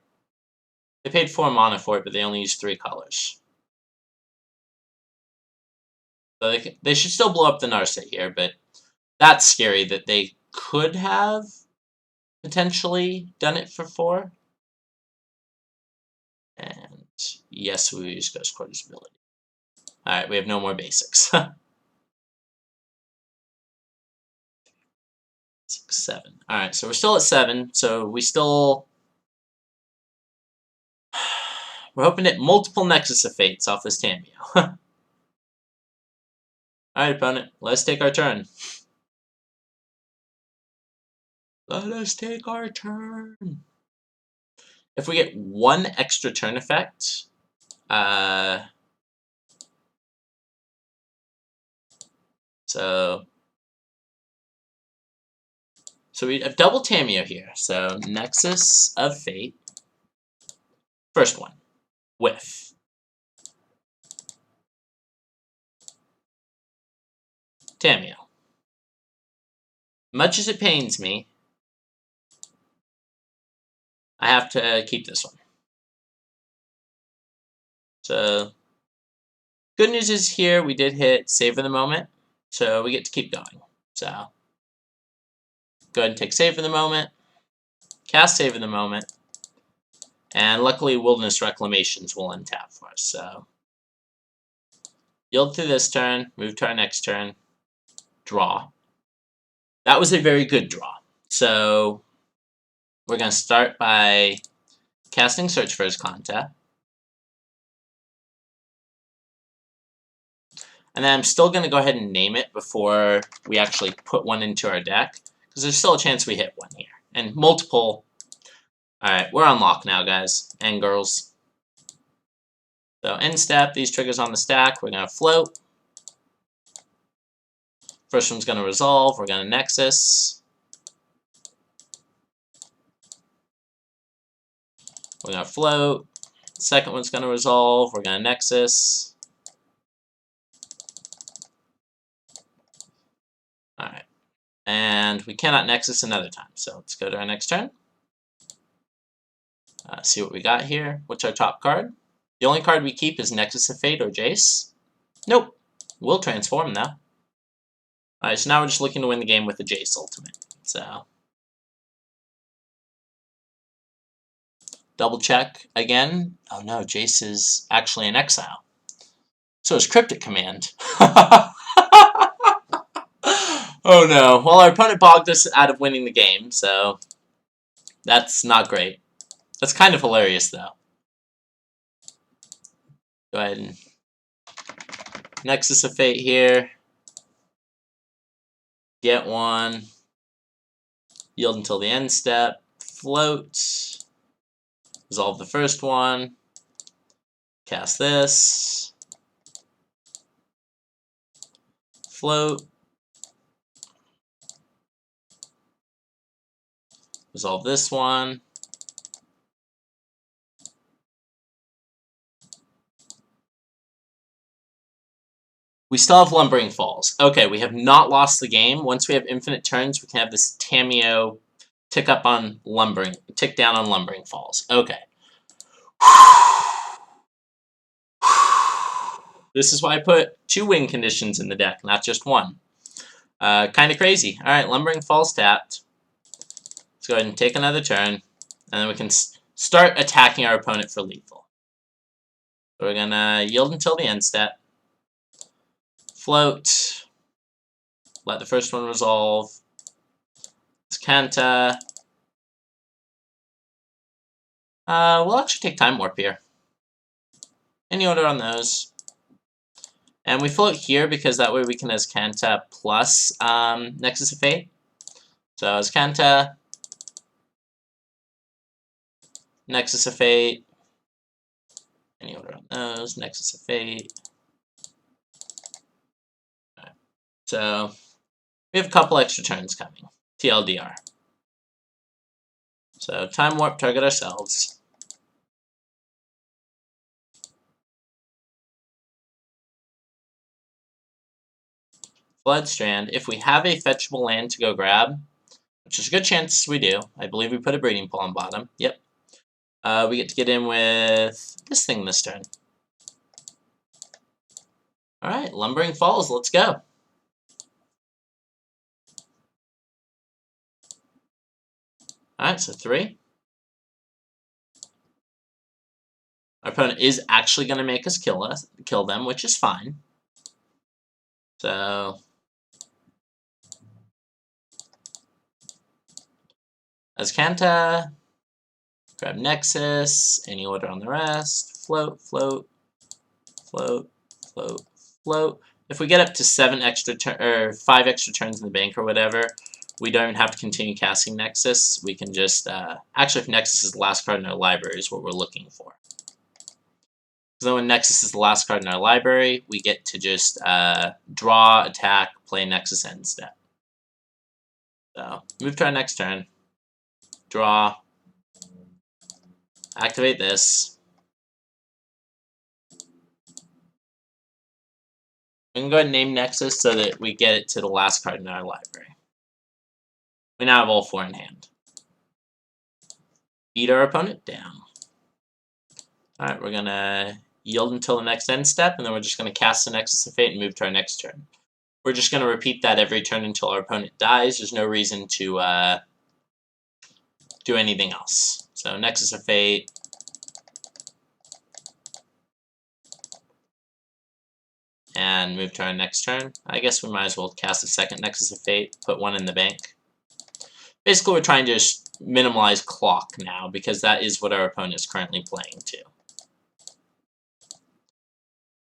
[SPEAKER 1] They paid 4 mana for it, but they only used 3 colors. So they should still blow up the Narset here, but that's scary that they could have potentially done it for 4. And yes, we use Ghost Quarter's ability. Alright, we have no more basics. 6, 7. Alright, so we're still at 7, so we still... We're hoping at multiple Nexus of Fates off this Tamio. Alright, opponent, let's take our turn. Let us take our turn. If we get 1 extra turn effect, so we have double Tamio here. So Nexus of Fate. First one. Whiff. Tamio. Much as it pains me, I have to keep this one. So, good news is here we did hit Savor the Moment, so we get to keep going. So, go ahead and take Savor the Moment, cast Savor the Moment, and luckily Wilderness Reclamations will untap for us. So, yield through this turn, move to our next turn, draw. That was a very good draw. So, we're going to start by casting Search for his contact. And then I'm still going to go ahead and name it before we actually put one into our deck, because there's still a chance we hit one here. And multiple... Alright, we're on lock now, guys and girls. So, end step, these triggers on the stack, we're going to float. First one's going to resolve, we're going to Nexus. We're going to float. The second one's going to resolve. We're going to nexus. Alright. And we cannot nexus another time. So let's go to our next turn. See what we got here. What's our top card? The only card we keep is Nexus of Fate or Jace. Nope. We'll transform though. Alright, so now we're just looking to win the game with the Jace ultimate. So double check again. Oh no, Jace is actually in exile. So is Cryptic Command. Oh no. Well, our opponent bogged us out of winning the game, so that's not great. That's kind of hilarious though. Go ahead and Nexus of Fate here. Get one. Yield until the end step. Float. Resolve the first one. Cast this. Float. Resolve this one. We still have Lumbering Falls. Okay, we have not lost the game. Once we have infinite turns, we can have this Tameo tick up on Lumbering, tick down on Lumbering Falls. Okay. This is why I put 2 win conditions in the deck, not just 1. Kind of crazy. Alright, Lumbering Falls tapped. Let's go ahead and take another turn, and then we can start attacking our opponent for lethal. So we're going to yield until the end step. Float. Let the first one resolve. Let's Kanta. We'll actually take Time Warp here. Any order on those. And we float here because that way we can as Kanta plus Nexus of Fate. So as Kanta, Nexus of Fate. Any order on those. Nexus of Fate. Right. So we have a couple extra turns coming. TLDR. So Time Warp, target ourselves. Flood Strand. If we have a fetchable land to go grab, which is a good chance we do. I believe we put a Breeding Pool on bottom. Yep. We get to get in with this thing this turn. Alright, Lumbering Falls, let's go. Alright, so 3. Our opponent is actually going to make us kill them, which is fine. So as Kanta, grab Nexus, any order on the rest, float, float, float, float, float. If we get up to 5 extra turns in the bank or whatever, we don't even have to continue casting Nexus. We can just actually, if Nexus is the last card in our library, is what we're looking for. So when Nexus is the last card in our library, we get to just draw, attack, play Nexus end step. So move to our next turn. Draw. Activate this. We can go ahead and name Nexus so that we get it to the last card in our library. We now have all 4 in hand. Beat our opponent down. Alright, we're going to yield until the next end step, and then we're just going to cast the Nexus of Fate and move to our next turn. We're just going to repeat that every turn until our opponent dies. There's no reason to do anything else. So Nexus of Fate. And move to our next turn. I guess we might as well cast a second Nexus of Fate, put 1 in the bank. Basically, we're trying to just minimize clock now, because that is what our opponent is currently playing to.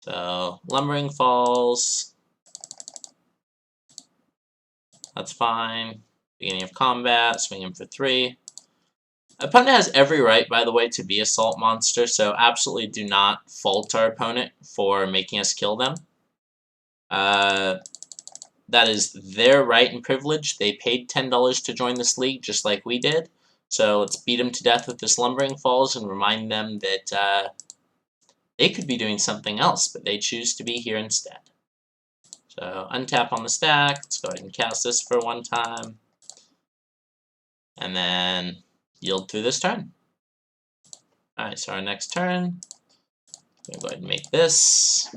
[SPEAKER 1] So, Lumbering Falls. That's fine. Beginning of combat, swing him for 3. Opponent has every right, by the way, to be a Salt Monster, so absolutely do not fault our opponent for making us kill them. That is their right and privilege. They paid $10 to join this league, just like we did. So let's beat them to death with this Lumbering Falls and remind them that they could be doing something else, but they choose to be here instead. So untap on the stack. Let's go ahead and cast this for one time. And then yield through this turn. Alright, so our next turn, I'm going to go ahead and make this.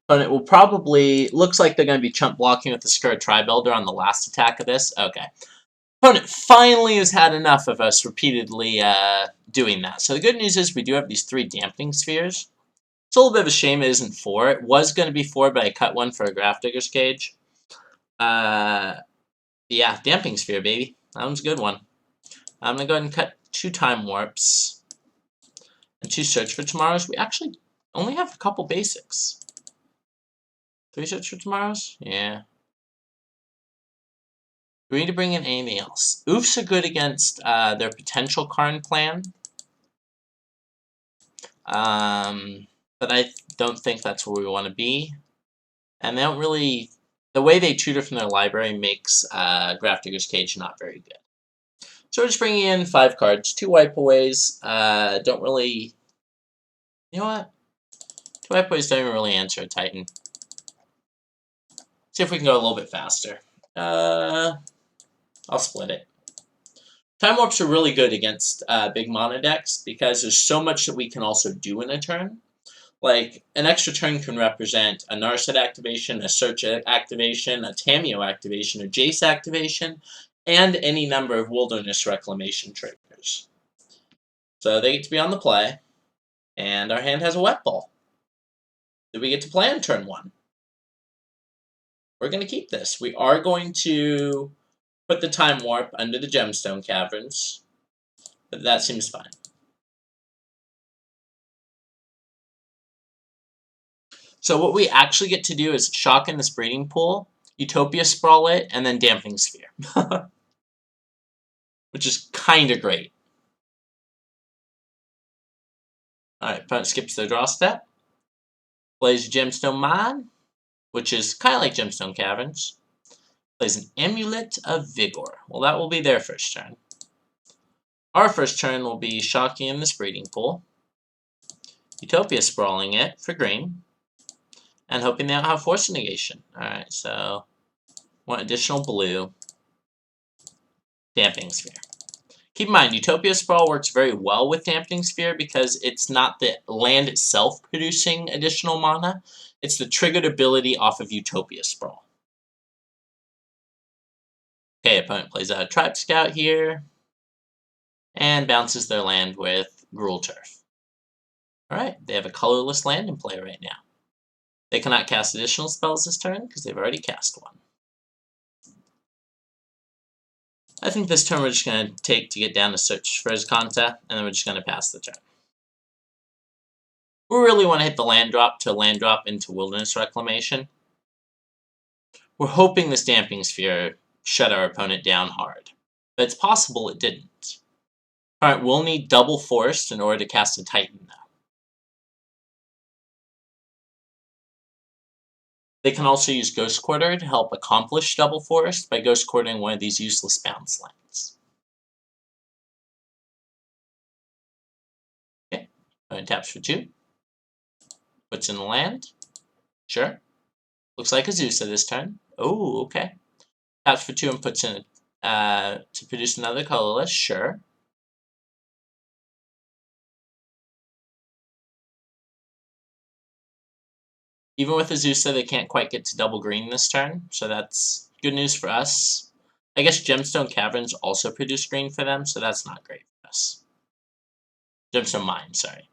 [SPEAKER 1] Opponent will probably, looks like they're going to be chump blocking with the Scourge Tri-Builder on the last attack of this. Okay. Opponent finally has had enough of us repeatedly doing that. So the good news is we do have these 3 Dampening Spheres. It's a little bit of a shame it isn't 4. It was going to be 4, but I cut one for a Grafdigger's Cage. Yeah, Dampening Sphere, baby. That one's a good one. I'm going to go ahead and cut 2 Time Warps and 2 Search for Tomorrows. We actually only have a couple basics. 3 Search for Tomorrows? Yeah. Do we need to bring in anything else? Oofs are good against their potential Karn plan. But I don't think that's where we want to be. And they don't really... The way they tutor from their library makes Grafdigger's Cage not very good. So we're just bringing in 5 cards. 2 wipeaways. Don't really... You know what? 2 wipeaways don't even really answer a Titan. See if we can go a little bit faster. I'll split it. Time Warps are really good against big mono decks because there's so much that we can also do in a turn. Like, an extra turn can represent a Narset activation, a Search activation, a Tamiyo activation, a Jace activation, and any number of Wilderness Reclamation triggers. So they get to be on the play, and our hand has a Wet Ball. Did we get to play on turn 1? We're going to keep this. We are going to put the Time Warp under the Gemstone Caverns, but that seems fine. So what we actually get to do is shock in this Breeding Pool, Utopia Sprawl it, and then Dampening Sphere. Which is kind of great. Alright, opponent skips their draw step. Plays Gemstone Mine, which is kind of like Gemstone Caverns. Plays an Amulet of Vigor. Well, that will be their first turn. Our first turn will be shocking in this Breeding Pool. Utopia Sprawling it for green. And hoping they don't have Force Negation. Alright, so one additional blue. Dampening Sphere. Keep in mind, Utopia Sprawl works very well with Dampening Sphere because it's not the land itself producing additional mana. It's the triggered ability off of Utopia Sprawl. Okay, opponent plays out a Tribe Scout here. And bounces their land with Gruul Turf. Alright, they have a colorless land in play right now. They cannot cast additional spells this turn because they've already cast one. I think this turn we're just going to take to get down to Search for Azcanta, and then we're just going to pass the turn. We really want to hit the land drop to land drop into Wilderness Reclamation. We're hoping this Dampening Sphere shut our opponent down hard, but it's possible it didn't. Alright, we'll need double Forest in order to cast a Titan now. They can also use Ghost Quarter to help accomplish double Forest by Ghost Quartering one of these useless bounce lands. Okay, taps for 2. Puts in the land. Sure. Looks like Azusa this turn. Oh, okay. Taps for 2 and puts in to produce another colorless. Sure. Even with Azusa, they can't quite get to double green this turn, so that's good news for us. I guess Gemstone Caverns also produce green for them, so that's not great for us. Gemstone Mine, sorry.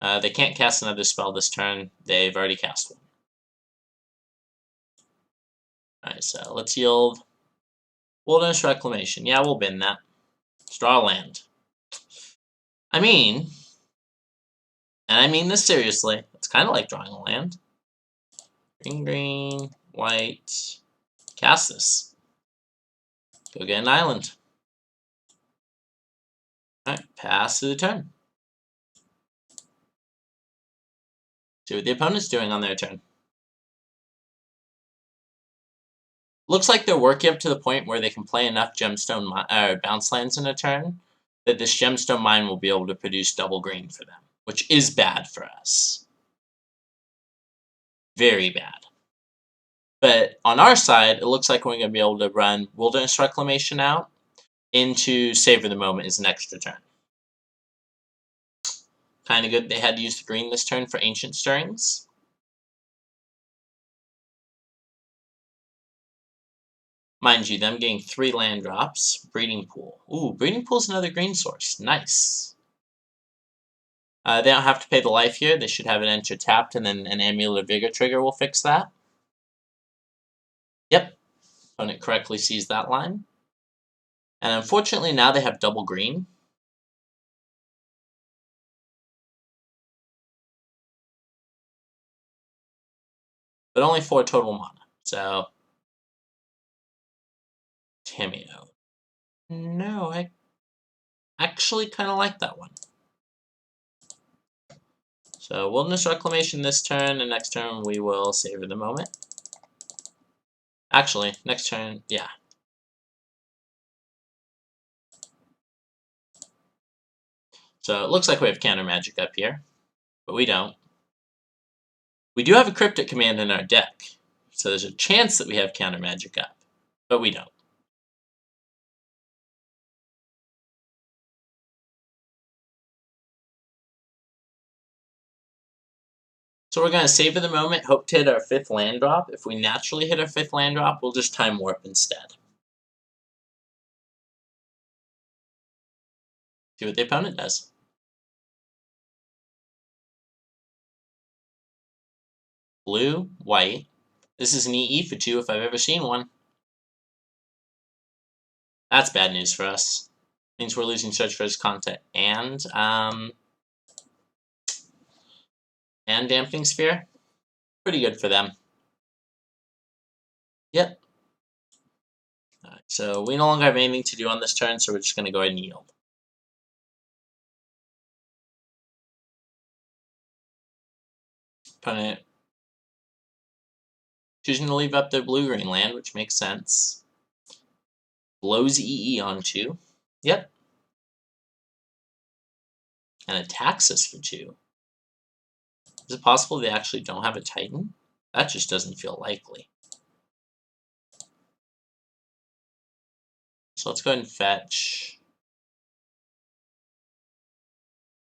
[SPEAKER 1] They can't cast another spell this turn. They've already cast one. Alright, so let's yield Wilderness Reclamation. Yeah, we'll bin that. Let's draw a land. I mean, and I mean this seriously, it's kind of like drawing a land. Green, green, white. Cast this. Go get an island. Alright, pass to the turn. See what the opponent's doing on their turn. Looks like they're working up to the point where they can play enough gemstone bounce lands in a turn that this gemstone mine will be able to produce double green for them, which is bad for us. Very bad. But on our side, it looks like we're going to be able to run Wilderness Reclamation out into Savor the Moment as an extra turn. Kind of good they had to use the green this turn for Ancient Stirrings. Mind you, them getting 3 land drops. Breeding Pool. Ooh, Breeding Pool's another green source. Nice. They don't have to pay the life here. They should have it enter tapped, and then an Amulet of Vigor trigger will fix that. Yep. Opponent correctly sees that line. And unfortunately, now they have double green. But only 4 total mana. So, Tameo. No, I actually kind of like that one. So, Wilderness Reclamation this turn, and next turn we will Savor the Moment. Actually, next turn, yeah. So, it looks like we have Counter Magic up here, but we don't. We do have a Cryptic Command in our deck, so there's a chance that we have Counter Magic up, but we don't. So we're going to Savor the Moment, hope to hit our 5th land drop. If we naturally hit our 5th land drop, we'll just Time Warp instead. See what the opponent does. Blue, white. This is an EE for 2 if I've ever seen one. That's bad news for us. Means we're losing Search for His Content and Dampening Sphere. Pretty good for them. Yep. Alright, so we no longer have anything to do on this turn, so we're just going to go ahead and yield. Opponent choosing to leave up their blue-green land, which makes sense. Blows EE onto. Yep. And attacks us for 2. Is it possible they actually don't have a Titan? That just doesn't feel likely. So let's go ahead and fetch.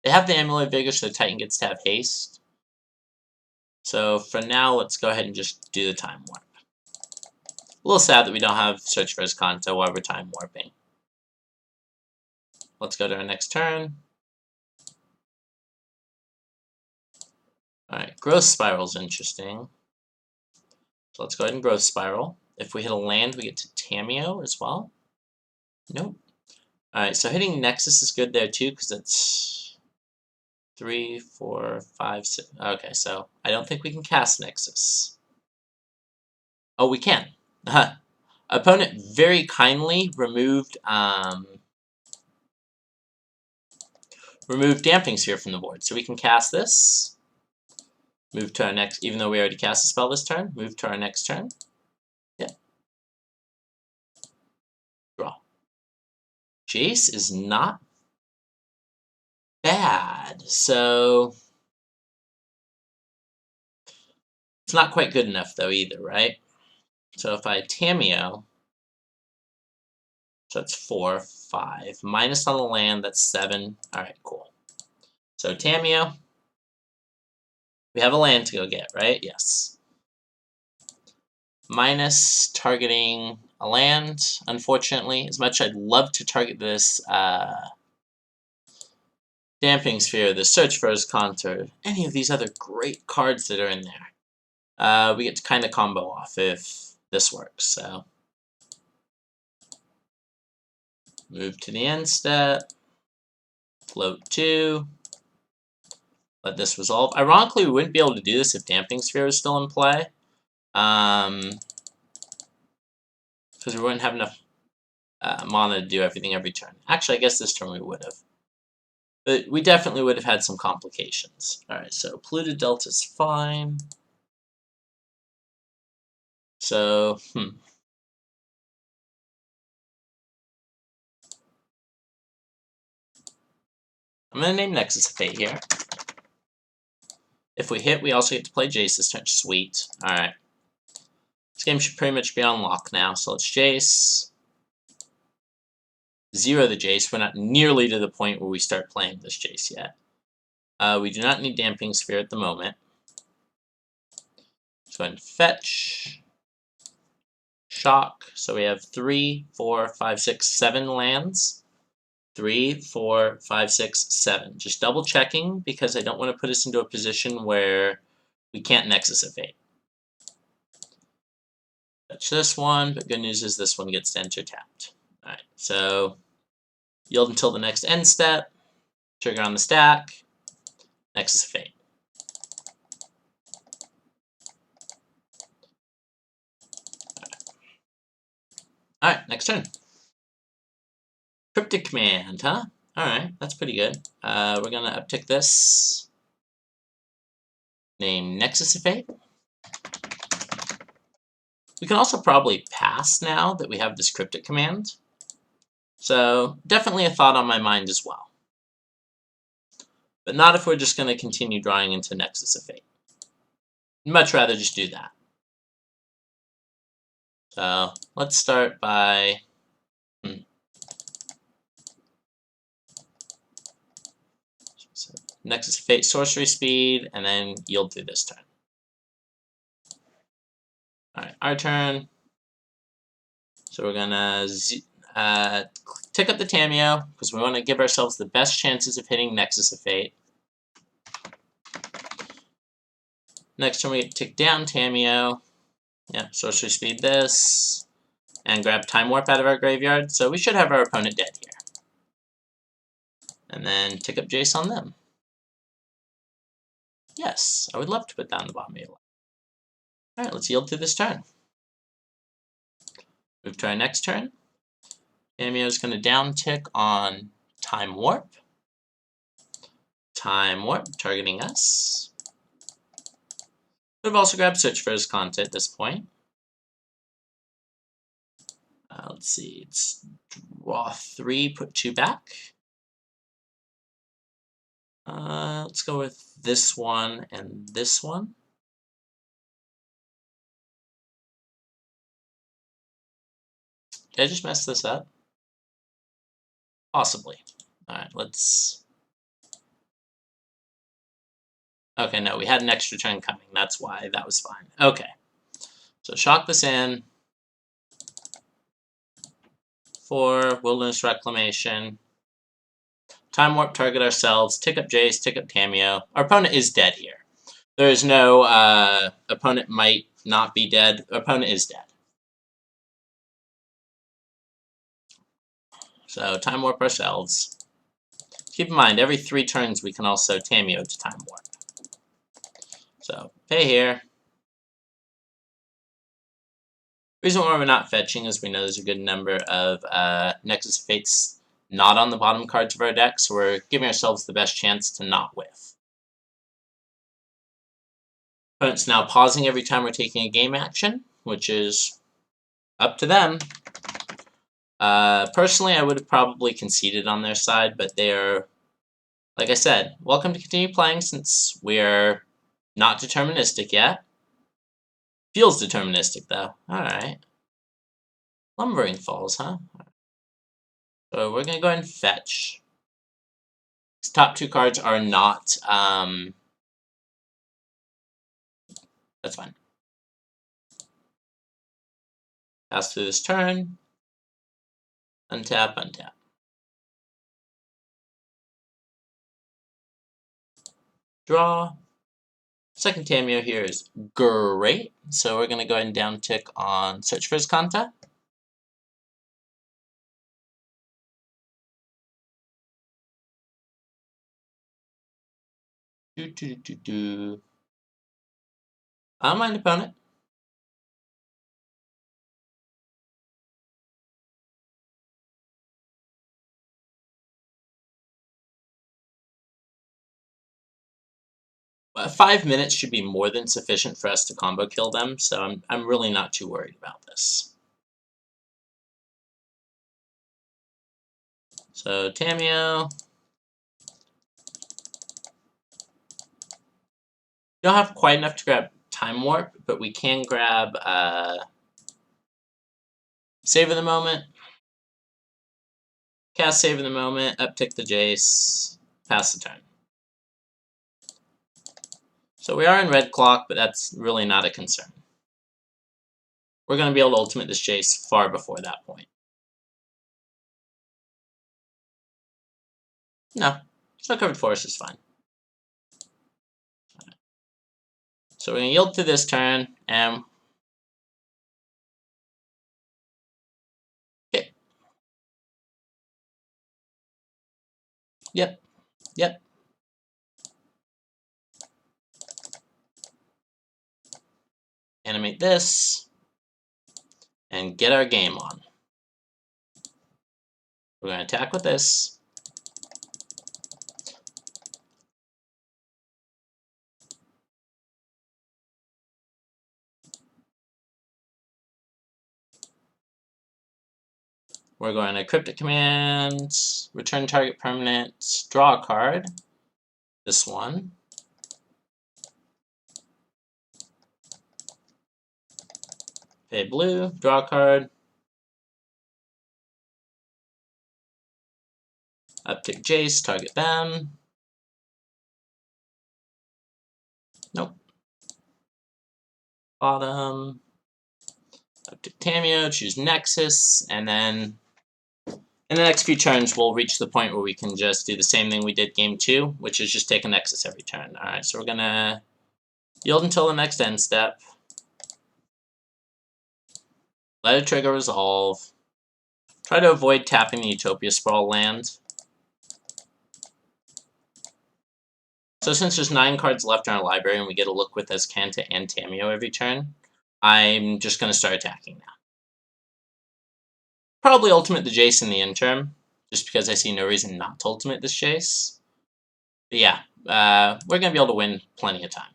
[SPEAKER 1] They have the Amulet of Vigor, so the Titan gets to have haste. So for now, let's go ahead and just do the Time Warp. A little sad that we don't have Search for His Content while we're Time Warping. Let's go to our next turn. Alright, Growth Spiral's interesting. So let's go ahead and Growth Spiral. If we hit a land, we get to Tameo as well. Nope. Alright, so hitting Nexus is good there too, because it's 3, 4, 5, 6. Okay, so I don't think we can cast Nexus. Oh, we can. Opponent very kindly removed Dampening Sphere from the board, so we can cast this. Move to our next, even though we already cast a spell this turn, move to our next turn. Yeah. Draw. Jace is not bad, so it's not quite good enough though either, right? So if I Tameo, so that's 4, 5. Minus on the land, that's 7. Alright, cool. So Tameo, we have a land to go get, right? Yes. Minus targeting a land, unfortunately. As much as I'd love to target this Dampening Sphere, the Search for His Contour, any of these other great cards that are in there, we get to kind of combo off if this works. So move to the end step, float 2, let this resolve. Ironically, we wouldn't be able to do this if Dampening Sphere was still in play, because we wouldn't have enough mana to do everything every turn. Actually, I guess this turn we would have. But we definitely would have had some complications. Alright, so Polluted Delta's fine. So, I'm going to name Nexus of Fate here. If we hit, we also get to play Jace this turn. Sweet. Alright. This game should pretty much be on lock now. So let's Jace. 0 the Jace. We're not nearly to the point where we start playing this Jace yet. We do not need Damping Sphere at the moment. Let's go ahead and fetch. Shock. So we have 3, 4, 5, 6, 7 lands. 3, 4, 5, 6, 7. Just double checking because I don't want to put us into a position where we can't Nexus of Fate. Fetch this one, but good news is this one gets to enter tapped. Alright, so yield until the next end step. Trigger on the stack. Nexus of Fate. Alright, next turn. Cryptic Command, huh? Alright, that's pretty good. We're going to uptick this. Name Nexus of Fate. We can also probably pass now that we have this Cryptic Command. So, definitely a thought on my mind as well. But not if we're just going to continue drawing into Nexus of Fate. Much rather just do that. So, let's start by... So, Nexus of Fate, Sorcery Speed, and then yield through this turn. Alright, our turn. So we're going to tick up the Tamiyo, because we want to give ourselves the best chances of hitting Nexus of Fate. Next turn we tick down Tamiyo. Yeah, Sorcery Speed this. And grab Time Warp out of our graveyard. So we should have our opponent dead here. And then tick up Jace on them. Yes, I would love to put down the bottom of your line. Alright, let's yield through this turn. Move to our next turn. Tamiyo is going to down tick on Time Warp. Time Warp, targeting us. Could have also grabbed Search for his content at this point. Let's see, it's draw 3, put 2 back. Let's go with this one and this one. Did I just mess this up? Possibly. Alright, let's... Okay, no, we had an extra turn coming. That's why that was fine. Okay. So shock this in. 4, Wilderness Reclamation. Time Warp, target ourselves. Tick up Jace, tick up Tamiyo. Our opponent is dead here. There is no opponent might not be dead. Our opponent is dead. So Time Warp ourselves. Keep in mind, every 3 turns we can also Tamiyo to Time Warp. So, pay here. Reason why we're not fetching is we know there's a good number of Nexus of Fates not on the bottom cards of our deck, so we're giving ourselves the best chance to not whiff. Opponent's now pausing every time we're taking a game action, which is up to them. Personally, I would have probably conceded on their side, but they are, like I said, welcome to continue playing since we're not deterministic yet. Feels deterministic, though. Alright. Lumbering Falls, huh? So we're going to go ahead and fetch. These top 2 cards are not... That's fine. Pass through this turn. Untap, untap. Draw. Second Tamiyo here is great. So we're going to go ahead and down tick on Search for his contact. I don't mind opponent. But 5 minutes should be more than sufficient for us to combo kill them, so I'm really not too worried about this. So Tamiyo, don't have quite enough to grab Time Warp, but we can grab Save of the Moment, cast Save of the Moment, uptick the Jace, pass the turn. So we are in red clock, but that's really not a concern. We're going to be able to ultimate this Jace far before that point. No, Snow-Covered Forest is fine. So we're going to yield to this turn, and okay. Yep. Animate this, and get our game on. We're going to attack with this. We're going to Cryptic Command, return target permanent, draw a card. This one. Pay blue, draw a card. Uptick Jace, target them. Nope. Bottom. Uptick Tameo, choose Nexus, and then in the next few turns we'll reach the point where we can just do the same thing we did game 2, which is just take a Nexus every turn. Alright, so we're gonna yield until the next end step. Let it trigger resolve. Try to avoid tapping the Utopia Sprawl land. So since there's 9 cards left in our library and we get a look with Azcanta and Tameo every turn, I'm just going to start attacking now. Probably ultimate the Jace in the interim, just because I see no reason not to ultimate this Jace. But yeah, we're going to be able to win plenty of time.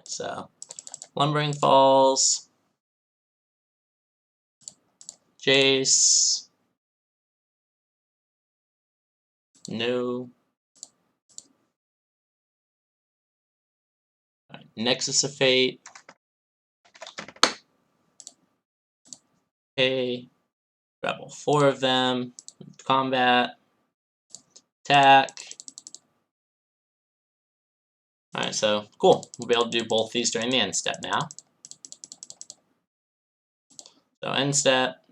[SPEAKER 1] So, Lumbering Falls, Jace, no. Right, Nexus of Fate. Okay, grab all 4 of them, combat, attack. Alright, so cool. We'll be able to do both these during the end step now. So end step,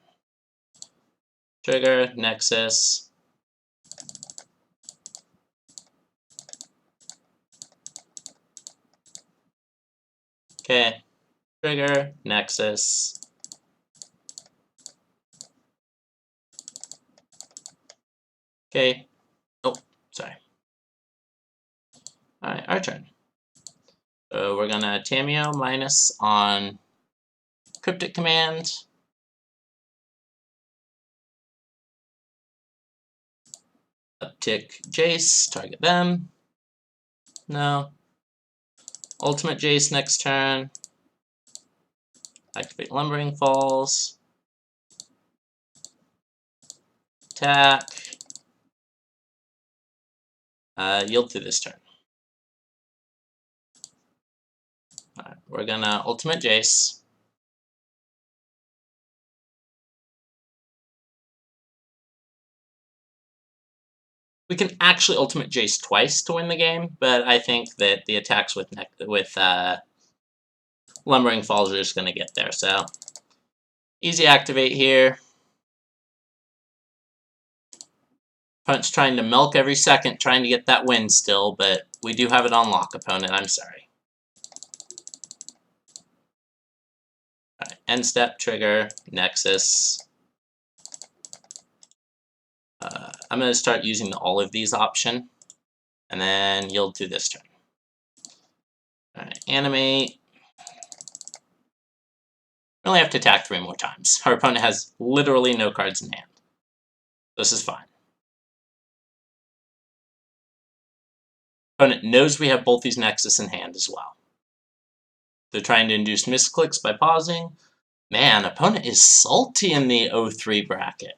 [SPEAKER 1] trigger, Nexus. Okay, trigger, Nexus. Okay, oh, sorry. Alright, our turn. So we're gonna Tameo minus on Cryptic Command. Uptick Jace, target them. No. Ultimate Jace next turn. Activate Lumbering Falls. Attack. Yield to this turn. Alright, we're gonna Ultimate Jace. We can actually Ultimate Jace twice to win the game, but I think that the attacks with Lumbering Falls are just going to get there. So, easy activate here. Opponent's trying to milk every second, trying to get that win still, but we do have it on lock, opponent. I'm sorry. Alright, end step, trigger, Nexus. I'm going to start using the all of these option, and then yield to this turn. Alright, animate. We only have to attack 3 more times. Our opponent has literally no cards in hand. This is fine. Opponent knows we have both these Nexus in hand as well. They're trying to induce misclicks by pausing. Man, opponent is salty in the 0-3 bracket.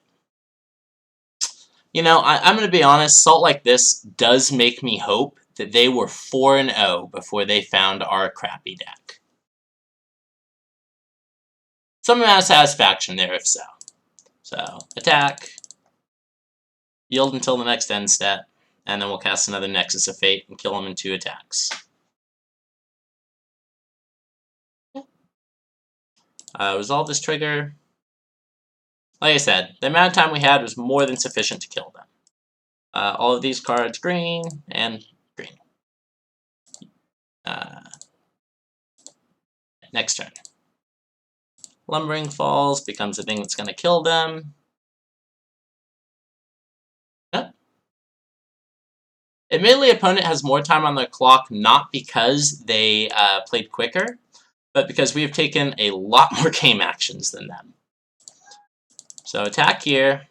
[SPEAKER 1] You know, I'm going to be honest, Salt Like This does make me hope that they were 4-0 before they found our crappy deck. Some amount of satisfaction there, if so. So, attack, yield until the next end step, and then we'll cast another Nexus of Fate and kill him in 2 attacks. Resolve this trigger. Like I said, the amount of time we had was more than sufficient to kill them. All of these cards green and green. Next turn. Lumbering Falls becomes the thing that's going to kill them. Yep. Admittedly, opponent has more time on their clock, not because they played quicker, but because we have taken a lot more game actions than them. So attack here.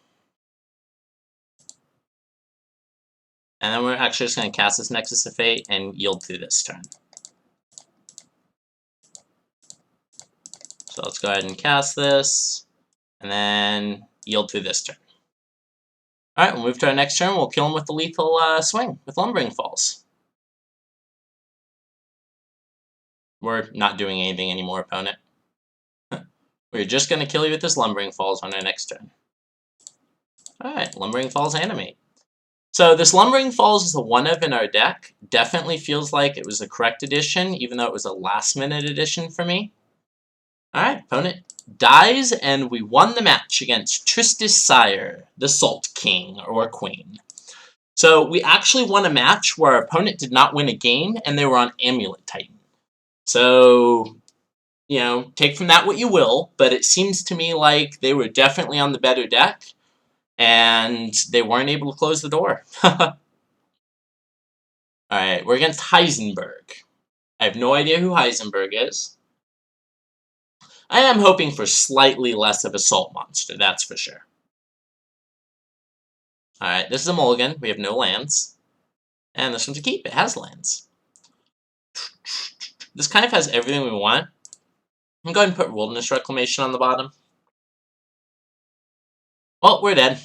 [SPEAKER 1] And then we're actually just going to cast this Nexus of Fate and yield through this turn. So let's go ahead and cast this, and then yield through this turn. Alright, we'll move to our next turn. We'll kill him with the lethal swing, with Lumbering Falls. We're not doing anything anymore, opponent. We're just going to kill you with this Lumbering Falls on our next turn. Alright, Lumbering Falls animate. So this Lumbering Falls is a one-of in our deck. Definitely feels like it was the correct addition, even though it was a last-minute addition for me. Alright, opponent dies, and we won the match against Tristis Sire, the Salt King, or Queen. So we actually won a match where our opponent did not win a game, and they were on Amulet Titan. So, you know, take from that what you will, but it seems to me like they were definitely on the better deck, and they weren't able to close the door. Alright, we're against Heisenberg. I have no idea who Heisenberg is. I am hoping for slightly less of a salt monster, that's for sure. Alright, this is a mulligan. We have no lands. And this one's a keep. It has lands. This kind of has everything we want. I'm going to put Wilderness Reclamation on the bottom. Well, we're dead.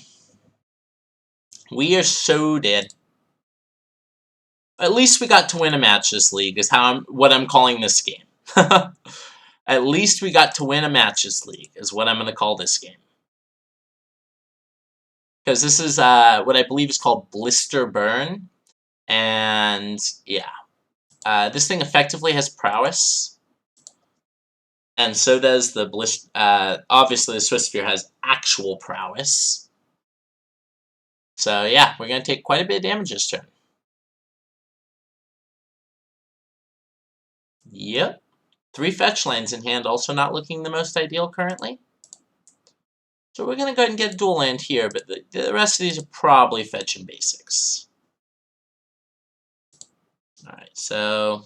[SPEAKER 1] We are so dead. At least we got to win a match this league, is what I'm calling this game. At least we got to win a match this league, is what I'm going to call this game. Because this is what I believe is called Blister Burn. And, yeah. This thing effectively has prowess. And so does the obviously the Swiftspear has actual prowess. So yeah, we're going to take quite a bit of damage this turn. Yep. 3 fetch lands in hand, also not looking the most ideal currently. So we're going to go ahead and get a dual land here, but the rest of these are probably fetch and basics. Alright, so...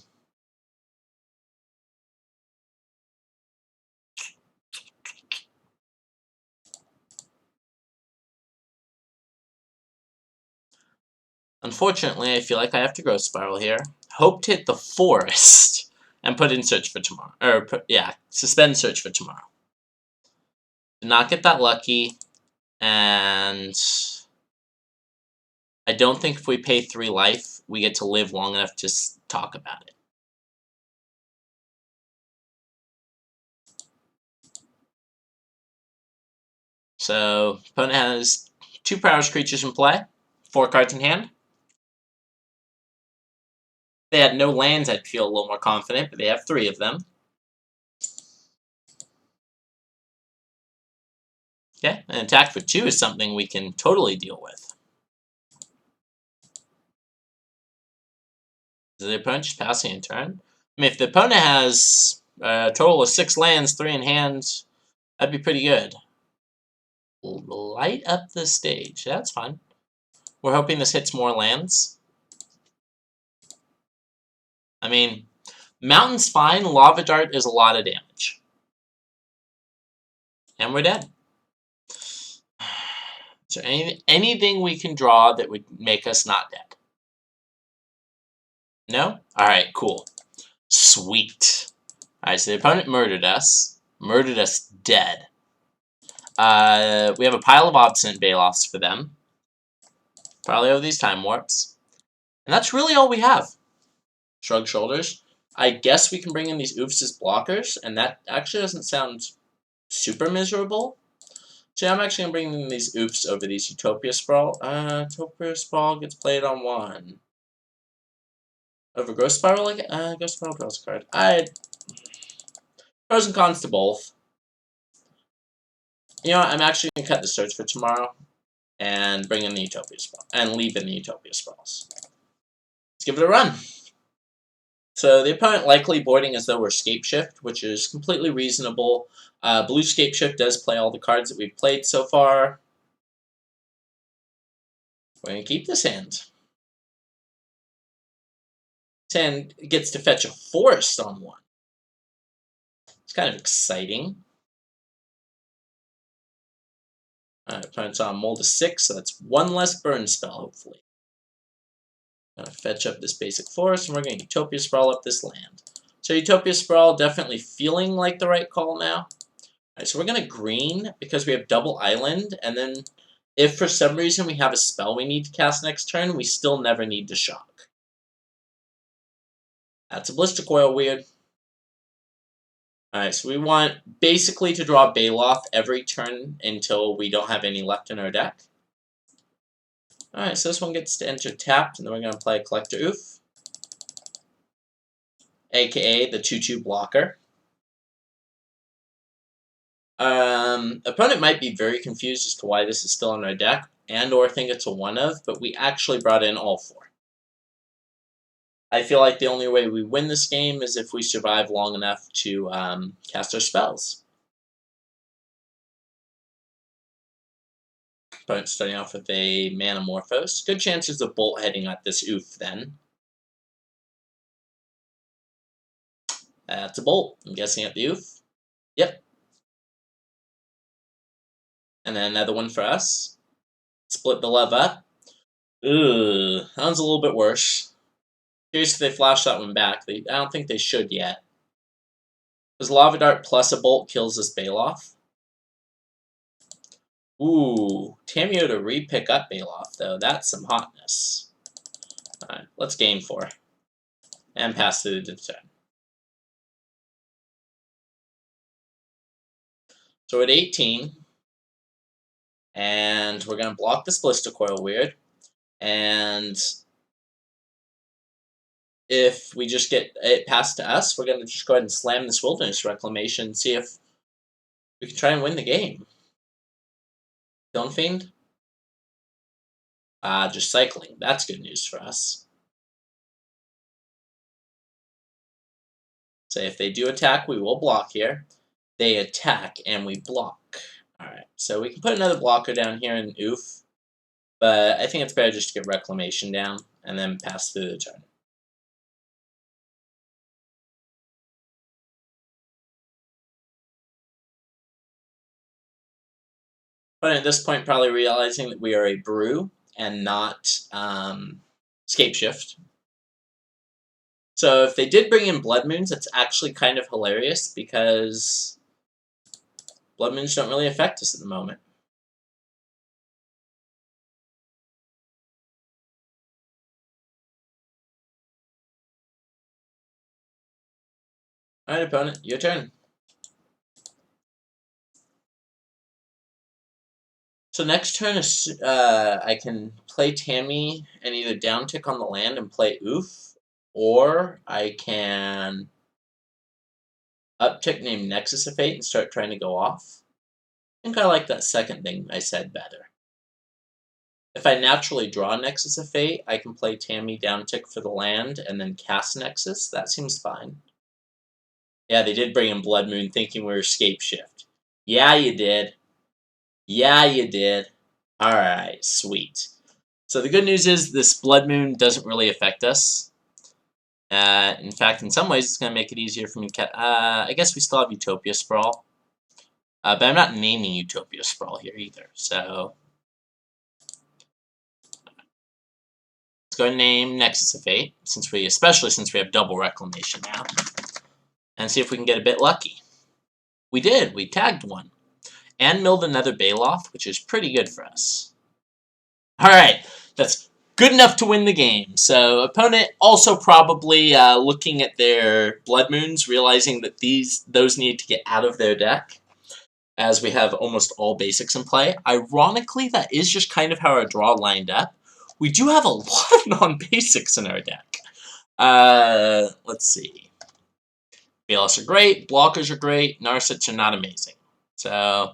[SPEAKER 1] Unfortunately, I feel like I have to Growth Spiral here. Hope to hit the forest and put in Search for Tomorrow. Or, suspend Search for Tomorrow. Did not get that lucky, and I don't think if we pay 3 life, we get to live long enough to talk about it. So, opponent has 2 Prowess creatures in play, 4 cards in hand. If they had no lands, I'd feel a little more confident, but they have 3 of them. Okay, an attack for 2 is something we can totally deal with. Is the opponent just passing a turn? I mean, if the opponent has a total of 6 lands, 3 in hand, that'd be pretty good. Light up the stage. That's fine. We're hoping this hits more lands. I mean, Mountain's fine. Lava Dart is a lot of damage. And we're dead. Is there anything we can draw that would make us not dead? No? Alright, cool. Sweet. Alright, so the opponent murdered us. Murdered us dead. We have a pile of Obstinate Baloths for them. Probably over these time warps. And that's really all we have. Shrug shoulders. I guess we can bring in these oofs as blockers, and that actually doesn't sound super miserable. So I'm actually going to bring in these oofs over these Utopia Sprawl. Utopia Sprawl gets played on 1. Over Ghost Spiral, Ghost Spiral draws a card. Pros and cons to both. You know what, I'm actually going to cut the search for tomorrow and bring in the Utopia Sprawl, and leave in the Utopia Sprawls. Let's give it a run. So the opponent likely boarding as though we're Scape Shift, which is completely reasonable. Blue Scape Shift does play all the cards that we've played so far. We're going to keep this hand. This hand gets to fetch a forest on 1. It's kind of exciting. Opponent's on Mold to 6, so that's 1 less burn spell, hopefully. Gonna fetch up this basic forest, and we're going to Utopia Sprawl up this land. So Utopia Sprawl definitely feeling like the right call now. Alright, so we're going to green because we have double island, and then if for some reason we have a spell we need to cast next turn, we still never need to shock. That's a Blister Coil weird. Alright, so we want basically to draw Baloth every turn until we don't have any left in our deck. Alright, so this one gets to enter tapped, and then we're going to play Collector Oof, aka the 2/2 blocker. Opponent might be very confused as to why this is still in our deck, and or think it's a 1-of, but we actually brought in all 4. I feel like the only way we win this game is if we survive long enough to cast our spells. Opponent starting off with a Manamorphose. Good chances of Bolt heading at this Oof then. That's a Bolt. I'm guessing at the Oof. Yep. And then another one for us. Split the love up. Ugh, that one's a little bit worse. Curious if they flash that one back. I don't think they should yet. Because Lava Dart plus a Bolt kills this Baloth. Ooh, Tamio to re-pick up Baloth, though. That's some hotness. Alright, let's game 4. And pass through the turn. So at 18, and we're going to block this Blister Coil weird, and if we just get it passed to us, we're going to just go ahead and slam this Wilderness Reclamation and see if we can try and win the game. Stone Fiend? Just cycling. That's good news for us. So if they do attack, we will block here. They attack, and we block. Alright, so we can put another blocker down here in Oof, but I think it's better just to get Reclamation down, and then pass through the turn. But at this point, probably realizing that we are a Brew, and not Scape Shift. So if they did bring in Blood Moons, that's actually kind of hilarious, because Blood Moons don't really affect us at the moment. Alright, opponent, your turn. So next turn, I can play Tammy and either downtick on the land and play Oof, or I can uptick name Nexus of Fate and start trying to go off. I think I like that second thing I said better. If I naturally draw Nexus of Fate, I can play Tammy downtick for the land and then cast Nexus. That seems fine. Yeah, they did bring in Blood Moon thinking we were Scape Shift. Yeah, you did. Yeah, you did. Alright, sweet. So the good news is this Blood Moon doesn't really affect us. In fact, in some ways, it's going to make it easier for me to I guess we still have Utopia Sprawl. But I'm not naming Utopia Sprawl here either, so let's go and name Nexus of Fate, especially since we have double Reclamation now, and see if we can get a bit lucky. We did. We tagged one. And milled another Baloth, which is pretty good for us. Alright, That's good enough to win the game. So opponent also probably looking at their Blood Moons, realizing that those need to get out of their deck, as we have almost all basics in play. Ironically, that is just kind of how our draw lined up. We do have a lot of non-basics in our deck. Let's see. BLS are great, blockers are great, Narsets are not amazing. So,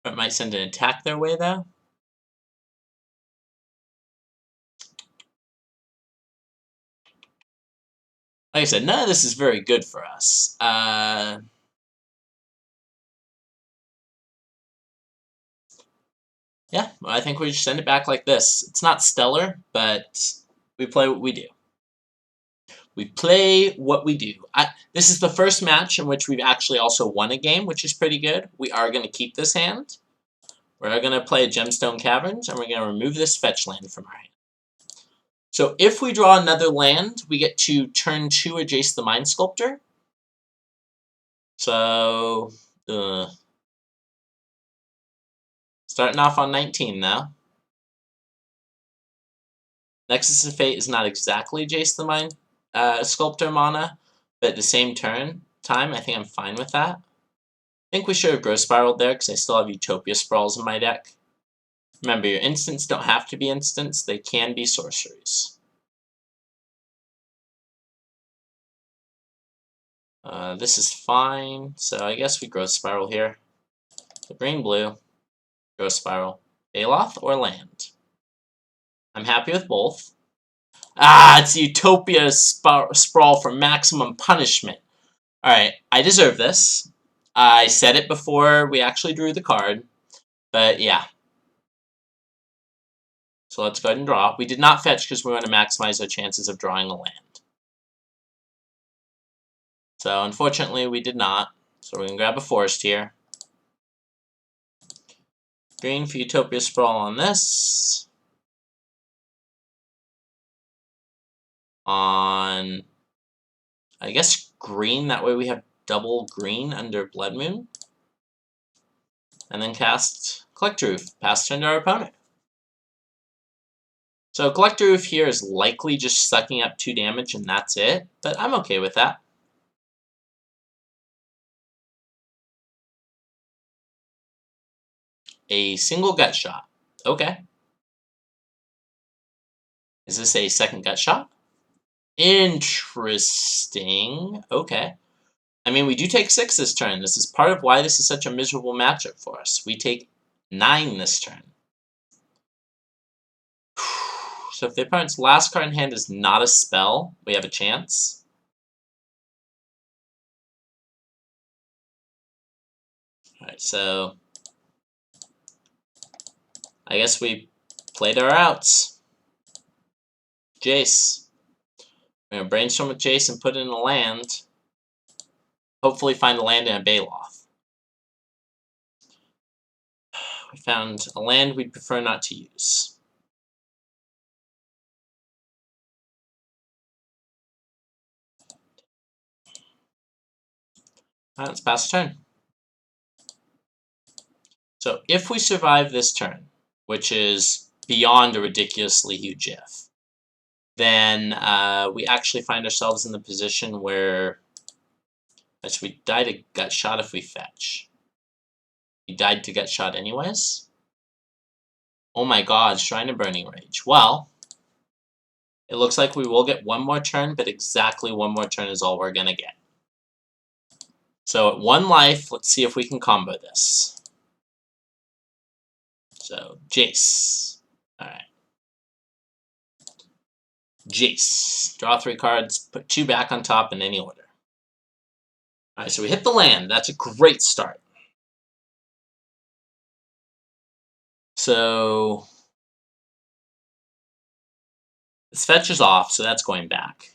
[SPEAKER 1] It might send an attack their way, though. Like I said, none of this is very good for us. Yeah, I think we just send it back like this. It's not stellar, but we play what we do. We play what we do. This is the first match in which we've actually also won a game, which is pretty good. We are going to keep this hand. We're going to play a Gemstone Caverns, and we're going to remove this fetch land from our hand. So if we draw another land, we get to turn 2 Jace the Mind Sculptor. So, starting off on 19 now. Nexus of Fate is not exactly Jace the Mind Sculptor mana, but at the same time, I think I'm fine with that. I think we should have Growth Spiraled there, because I still have Utopia Sprawls in my deck. Remember, your instants don't have to be instants, they can be sorceries. This is fine, so I guess we Growth Spiral here. So green-blue, Growth Spiral. Baloth or land? I'm happy with both. Ah, it's Utopia Sprawl for maximum punishment. Alright, I deserve this. I said it before we actually drew the card, but yeah. So let's go ahead and draw. We did not fetch because we want to maximize our chances of drawing a land. So unfortunately we did not. So we're going to grab a forest here. Green for Utopia Sprawl on this. On, I guess, green. That way we have double green under Blood Moon. And then cast Collector Roof. Pass turn to our opponent. So Collector Roof here is likely just sucking up 2 damage and that's it. But I'm okay with that. A single gut shot. Okay. Is this a second gut shot? Interesting. Okay. I mean, we do take 6 this turn. This is part of why this is such a miserable matchup for us. We take 9 this turn. So if the opponent's last card in hand is not a spell, we have a chance. Alright, so I guess we played our outs. Jace. We're going to brainstorm with Jace and put in a land. Hopefully find a land in a Baloth. We found a land we'd prefer not to use. Alright, let's pass the turn. So if we survive this turn, which is beyond a ridiculously huge if, then we actually find ourselves in the position where we die to gut shot if we fetch. We died to gut shot anyways. Oh my god, Shrine of Burning Rage. Well, it looks like we will get one more turn, but exactly one more turn is all we're going to get. So at 1 life, let's see if we can combo this. So, Jace. Alright. Jace. Draw 3 cards, put 2 back on top in any order. Alright, so we hit the land. That's a great start. So, this fetch is off, so that's going back.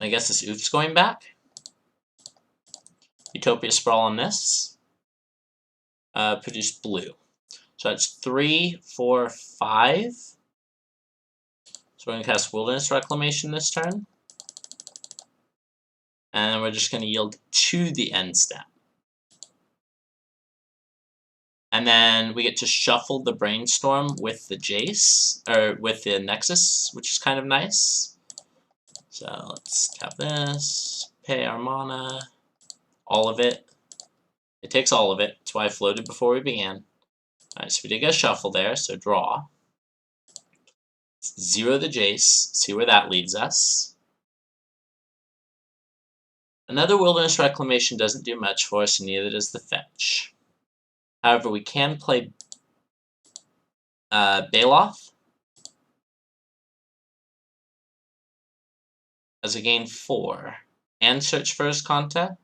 [SPEAKER 1] I guess this oof's going back. Utopia Sprawl on this. Produce blue. So that's 3, 4, 5. So we're going to cast Wilderness Reclamation this turn. And we're just going to yield to the end step. And then we get to shuffle the Brainstorm with the Jace, or with the Nexus, which is kind of nice. So let's tap this, pay our mana, all of it. It takes all of it. That's why I floated before we began. Alright, so we did get a shuffle there, so draw. Zero the Jace, see where that leads us. Another Wilderness Reclamation doesn't do much for us, and neither does the Fetch. However, we can play Baloth as a gain 4, and search for Azcanta,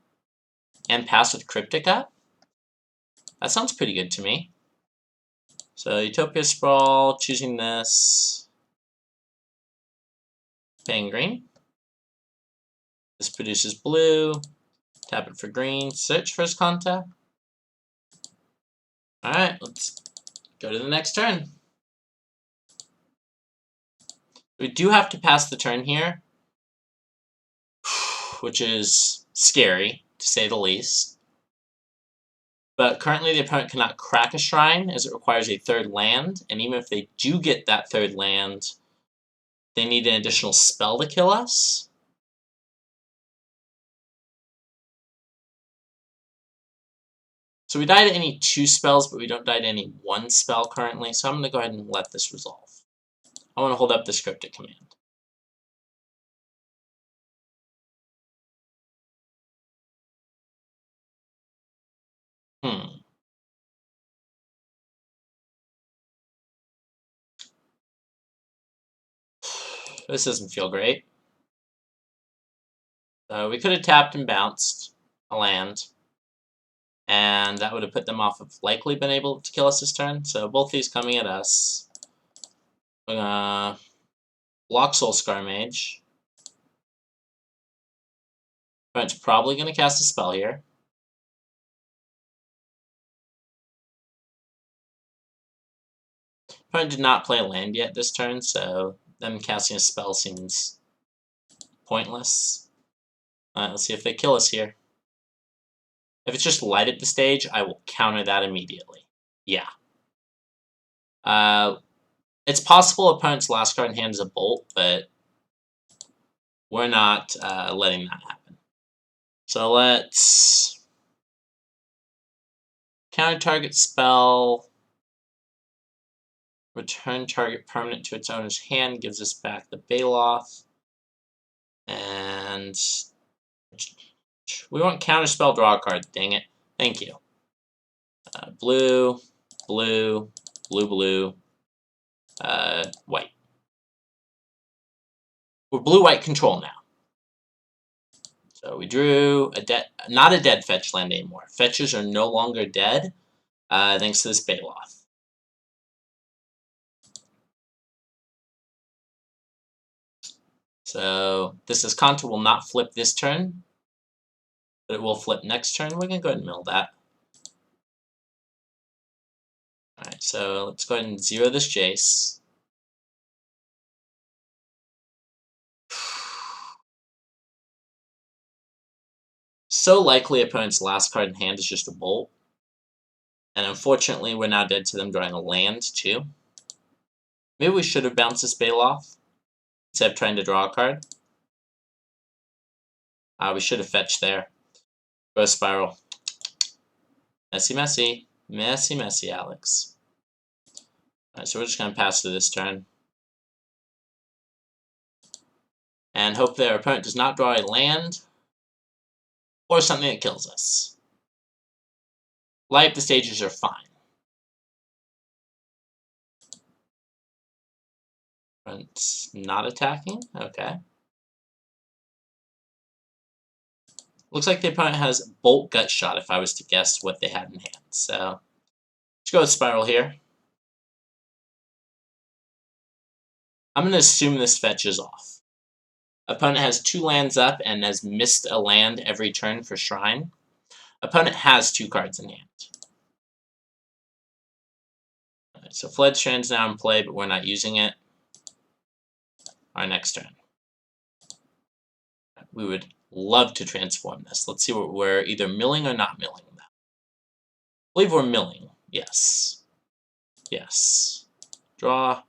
[SPEAKER 1] and pass with Cryptic up. That sounds pretty good to me. So Utopia Sprawl, choosing this, paying green. This produces blue, tap it for green, search for Azcanta. Alright, let's go to the next turn. We do have to pass the turn here, which is scary, to say the least. But currently the opponent cannot crack a shrine, as it requires a third land, and even if they do get that third land, they need an additional spell to kill us. So we die to any 2 spells, but we don't die to any 1 spell currently, so I'm going to go ahead and let this resolve. I want to hold up the Cryptic command. This doesn't feel great. So we could have tapped and bounced a land, and that would have put them off of likely been able to kill us this turn. So both these coming at us. We're gonna block Soulscar Mage. Opponent's probably gonna cast a spell here. Opponent did not play a land yet this turn, so them casting a spell seems pointless. Alright, let's see if they kill us here. If it's just light at the stage, I will counter that immediately. Yeah. It's possible opponent's last card in hand is a bolt, but we're not letting that happen. So let's counter target spell, return target permanent to its owner's hand, gives us back the Baloth, and we want counter spell, draw a card. Dang it! Thank you. Blue, blue, blue, blue, white. We're blue-white control now. So we drew not a dead fetch land anymore. Fetches are no longer dead, thanks to this Baloth. So this Azcanta will not flip this turn, but it will flip next turn. We're going to go ahead and mill that. Alright, so let's go ahead and zero this Jace. So likely opponent's last card in hand is just a bolt. And unfortunately, we're now dead to them drawing a land, too. Maybe we should have bounced this Baloth instead of trying to draw a card. We should have fetched there. Growth Spiral. Messy, messy. Messy, messy, Alex. Alright, so we're just going to pass through this turn. And hope their opponent does not draw a land or something that kills us. Light up the stages are fine. Opponent's not attacking? Okay. Looks like the opponent has Bolt Gut Shot if I was to guess what they had in hand. So, let's go with Spiral here. I'm going to assume this fetches off. Opponent has 2 lands up and has missed a land every turn for Shrine. Opponent has 2 cards in hand. Alright, so Fled Strand's now in play, but we're not using it. Our next turn. We would love to transform this. Let's see what we're either milling or not milling that. I believe we're milling. Yes. Yes. Draw.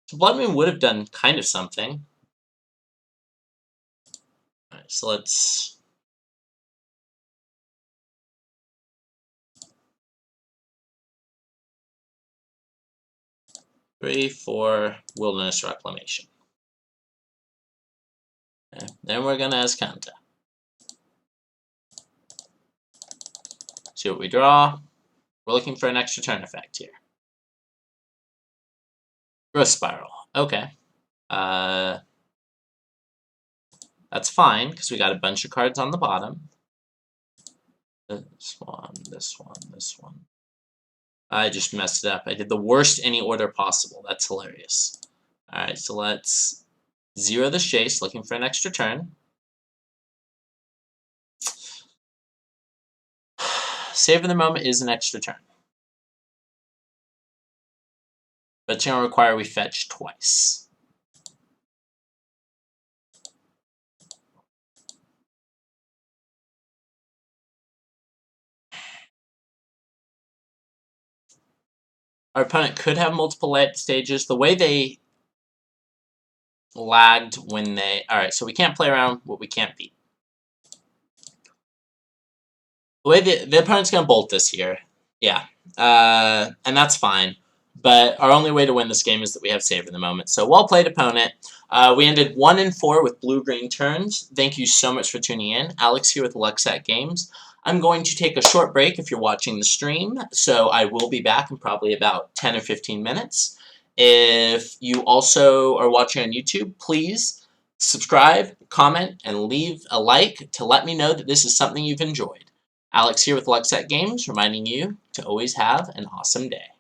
[SPEAKER 1] So Blood Moon would have done kind of something. Alright, so let's... Three, 4, Wilderness Reclamation. Okay. Then we're gonna Azcanta. See what we draw. We're looking for an extra turn effect here. Growth Spiral. Okay. That's fine, because we got a bunch of cards on the bottom. This one, this one, this one. I just messed it up. I did the worst any order possible. That's hilarious. Alright, so let's zero this chase, looking for an extra turn. Savor the Moment is an extra turn. But it's going to require we fetch twice. Our opponent could have multiple light stages. The way they lagged when they... Alright, so we can't play around what we can't beat. The way the opponent's going to bolt this here. Yeah. And that's fine. But our only way to win this game is that we have Savor the Moment. So well played, opponent. We ended 1-4 with blue-green turns. Thank you so much for tuning in. Alex here with Lucksack Games. I'm going to take a short break if you're watching the stream, so I will be back in probably about 10 or 15 minutes. If you also are watching on YouTube, please subscribe, comment, and leave a like to let me know that this is something you've enjoyed. Alex here with Lucksack Games, reminding you to always have an awesome day.